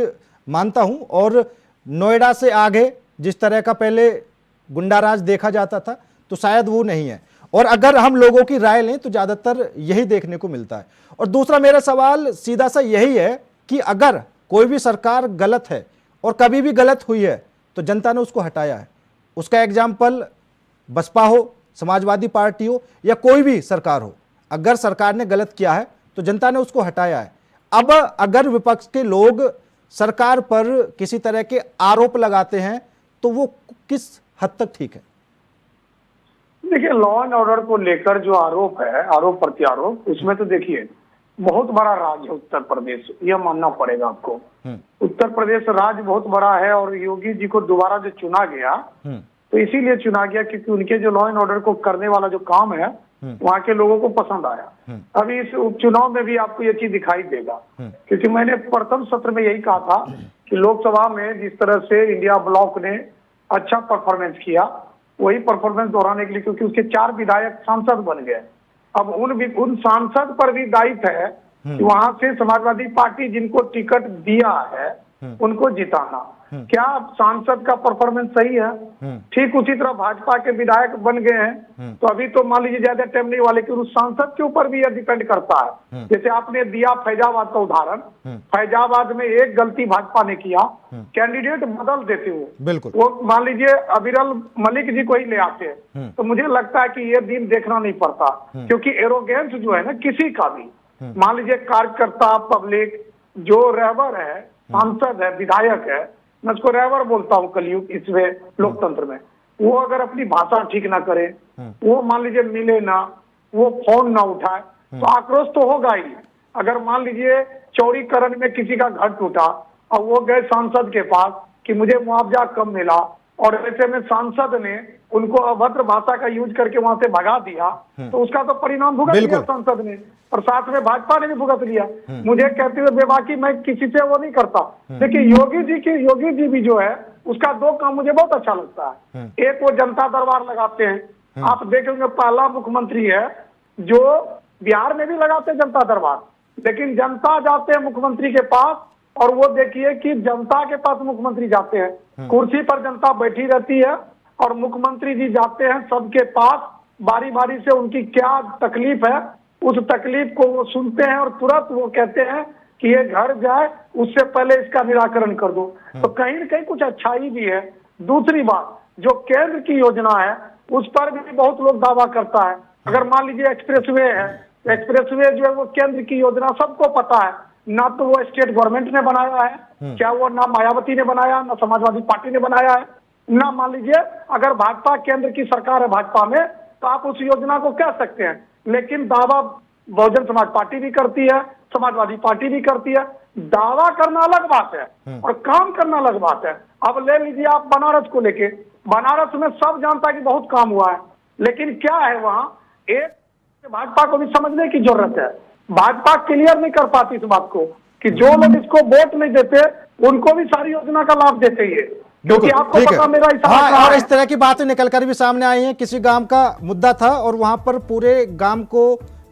मानता हूं। और नोएडा से आगे जिस तरह का पहले गुंडाराज देखा जाता था तो शायद वो नहीं है, और अगर हम लोगों की राय लें तो ज्यादातर यही देखने को मिलता है। और दूसरा मेरा सवाल सीधा सा यही है कि अगर कोई भी सरकार गलत है और कभी भी गलत हुई है तो जनता ने उसको हटाया है। उसका एग्जाम्पल बसपा हो, समाजवादी पार्टी हो या कोई भी सरकार हो, अगर सरकार ने गलत किया है तो जनता ने उसको हटाया है। अब अगर विपक्ष के लोग सरकार पर किसी तरह के आरोप लगाते हैं तो वो किस हद तक ठीक है? देखिए, लॉ एंड ऑर्डर को लेकर जो आरोप है, आरोप प्रत्यारोप, उसमें तो देखिए बहुत बड़ा राज्य है उत्तर प्रदेश, यह मानना पड़ेगा आपको। उत्तर प्रदेश राज्य बहुत बड़ा है और योगी जी को दोबारा जो चुना गया तो इसीलिए चुना गया क्योंकि उनके जो लॉ एंड ऑर्डर को करने वाला जो काम है वहाँ के लोगों को पसंद आया। अभी इस उपचुनाव में भी आपको ये चीज दिखाई देगा, क्योंकि मैंने प्रथम सत्र में यही कहा था कि लोकसभा में जिस तरह से इंडिया ब्लॉक ने अच्छा परफॉर्मेंस किया, वही परफॉर्मेंस दोहराने के लिए, क्योंकि उसके 4 विधायक सांसद बन गए। अब उन सांसद पर भी दायित्व है कि वहां से समाजवादी पार्टी जिनको टिकट दिया है उनको जिताना। क्या सांसद का परफॉर्मेंस सही है? ठीक उसी तरह भाजपा के विधायक बन गए हैं तो अभी तो मान लीजिए ज्यादा टाइम नहीं हुआ, लेकिन उस सांसद के ऊपर भी यह डिपेंड करता है। जैसे आपने दिया फैजाबाद का उदाहरण, फैजाबाद में एक गलती भाजपा ने किया, कैंडिडेट बदल देते हो, बिल्कुल वो मान लीजिए अविरल मलिक जी को ही ले आते हैं, तो मुझे लगता है कि ये दिन देखना नहीं पड़ता, क्योंकि एरोगेंस जो है ना किसी का भी, मान लीजिए कार्यकर्ता, पब्लिक, जो रहबर है, सांसद है, विधायक है, मैं उसको रहबर बोलता हूँ कलयुग इसमें लोकतंत्र में, वो अगर अपनी भाषा ठीक ना करे, वो मान लीजिए मिले ना, वो फोन ना उठाए, तो आक्रोश तो होगा ही। अगर मान लीजिए चौड़ीकरण में किसी का घर टूटा और वो गए सांसद के पास कि मुझे मुआवजा कम मिला, और ऐसे में सांसद ने उनको अभद्र भाषा का यूज करके वहां से भगा दिया, तो उसका तो परिणाम भुगत लिया सांसद ने, और साथ में भाजपा ने भी भुगत लिया। मुझे कहते हुए बेबाकी मैं किसी से वो नहीं करता। देखिए योगी जी भी जो है उसका दो काम मुझे बहुत अच्छा लगता है। एक, वो जनता दरबार लगाते हैं, आप देखेंगे पहला मुख्यमंत्री है जो बिहार में भी लगाते हैं जनता दरबार, लेकिन जनता जाते हैं मुख्यमंत्री के पास, और वो देखिए कि जनता के पास मुख्यमंत्री जाते हैं, कुर्सी पर जनता बैठी रहती है और मुख्यमंत्री जी जाते हैं सबके पास, बारी बारी से उनकी क्या तकलीफ है उस तकलीफ को वो सुनते हैं और तुरंत वो कहते हैं कि ये घर जाए, उससे पहले इसका निराकरण कर दो। तो कहीं न कहीं कुछ अच्छाई भी है। दूसरी बात, जो केंद्र की योजना है उस पर भी बहुत लोग दावा करता है। अगर मान लीजिए एक्सप्रेसवे है, एक्सप्रेसवे जो है वो केंद्र की योजना, सबको पता है, ना तो वो स्टेट गवर्नमेंट ने बनाया है, क्या वो ना मायावती ने बनाया, ना समाजवादी पार्टी ने बनाया है, ना मान लीजिए अगर भाजपा केंद्र की सरकार है भाजपा में, तो आप उस योजना को कह सकते हैं, लेकिन दावा बहुजन समाज पार्टी भी करती है, समाजवादी पार्टी भी करती है। दावा करना अलग बात है और काम करना अलग बात है। अब ले लीजिए आप बनारस को लेके, बनारस में सब जानता है कि बहुत काम हुआ है, लेकिन क्या है वहां, एक भाजपा को भी समझने की जरूरत है। भाजपा क्लियर नहीं कर पाती इस बात को कि जो लोग इसको वोट नहीं देते उनको भी सारी योजना का लाभ देते ही है, क्योंकि आपको पता मेरा हाँ, और इस तरह की बातें निकलकर भी सामने आई हैं। किसी गांव का मुद्दा था और वहां पर पूरे गांव को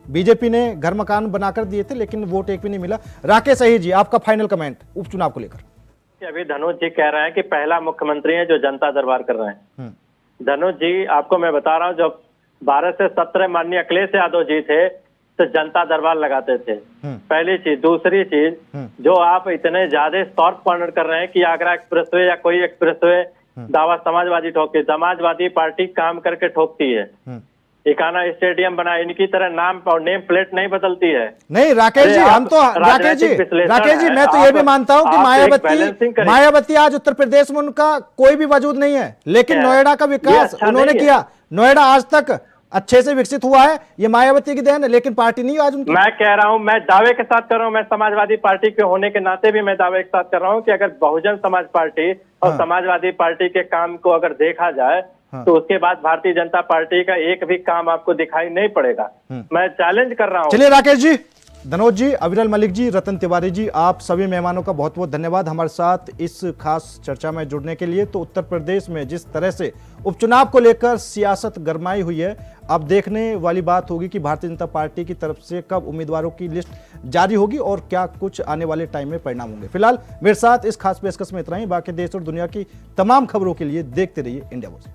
बीजेपी ने घर मकान बनाकर दिए थे, लेकिन वोट एक भी नहीं मिला। राकेश सही जी, आपका फाइनल कमेंट उपचुनाव को लेकर। अभी धनुष जी कह रहे हैं कि पहला मुख्यमंत्री है जो जनता दरबार कर रहे हैं। धनुष जी, आपको मैं बता रहा हूँ, जब 12 से 17 माननीय अखिलेश यादव जी थे तो जनता दरबार लगाते थे, पहली चीज। दूसरी चीज, जो आप इतने ज्यादा सॉफ्ट कॉर्नर कर रहे हैं कि आगरा एक्सप्रेसवे या कोई एक्सप्रेसवे दावा समाजवादी ठोकती, समाजवादी पार्टी काम करके ठोकती है। इकाना स्टेडियम बना, इनकी तरह नाम और नेम प्लेट नहीं बदलती है। नहीं राकेश जी, हम तो राकेश जी मैं तो ये भी मानता हूं कि मायावती आज उत्तर प्रदेश में उनका कोई भी वजूद नहीं है, लेकिन नोएडा का विकास उन्होंने किया। नोएडा आज तक अच्छे से विकसित हुआ है, ये मायावती की देन है, लेकिन पार्टी नहीं आज उनकी। मैं कह रहा हूं, मैं दावे के साथ कर रहा हूं, मैं समाजवादी पार्टी के होने के नाते भी मैं दावे के साथ कर रहा हूं कि अगर बहुजन समाज पार्टी और समाजवादी पार्टी के काम को अगर देखा जाए तो उसके बाद भारतीय जनता पार्टी का एक भी काम आपको दिखाई नहीं पड़ेगा। मैं चैलेंज कर रहा हूं। चलिए राकेश जी, धनोज जी, अविरल मलिक जी, रतन तिवारी जी, आप सभी मेहमानों का बहुत बहुत धन्यवाद हमारे साथ इस खास चर्चा में जुड़ने के लिए। तो उत्तर प्रदेश में जिस तरह से उपचुनाव को लेकर सियासत गरमाई हुई है, अब देखने वाली बात होगी कि भारतीय जनता पार्टी की तरफ से कब उम्मीदवारों की लिस्ट जारी होगी और क्या कुछ आने वाले टाइम में परिणाम होंगे। फिलहाल मेरे साथ इस खास पेशकश में इतना ही। बाकी देश और दुनिया की तमाम खबरों के लिए देखते रहिए इंडिया वॉइस।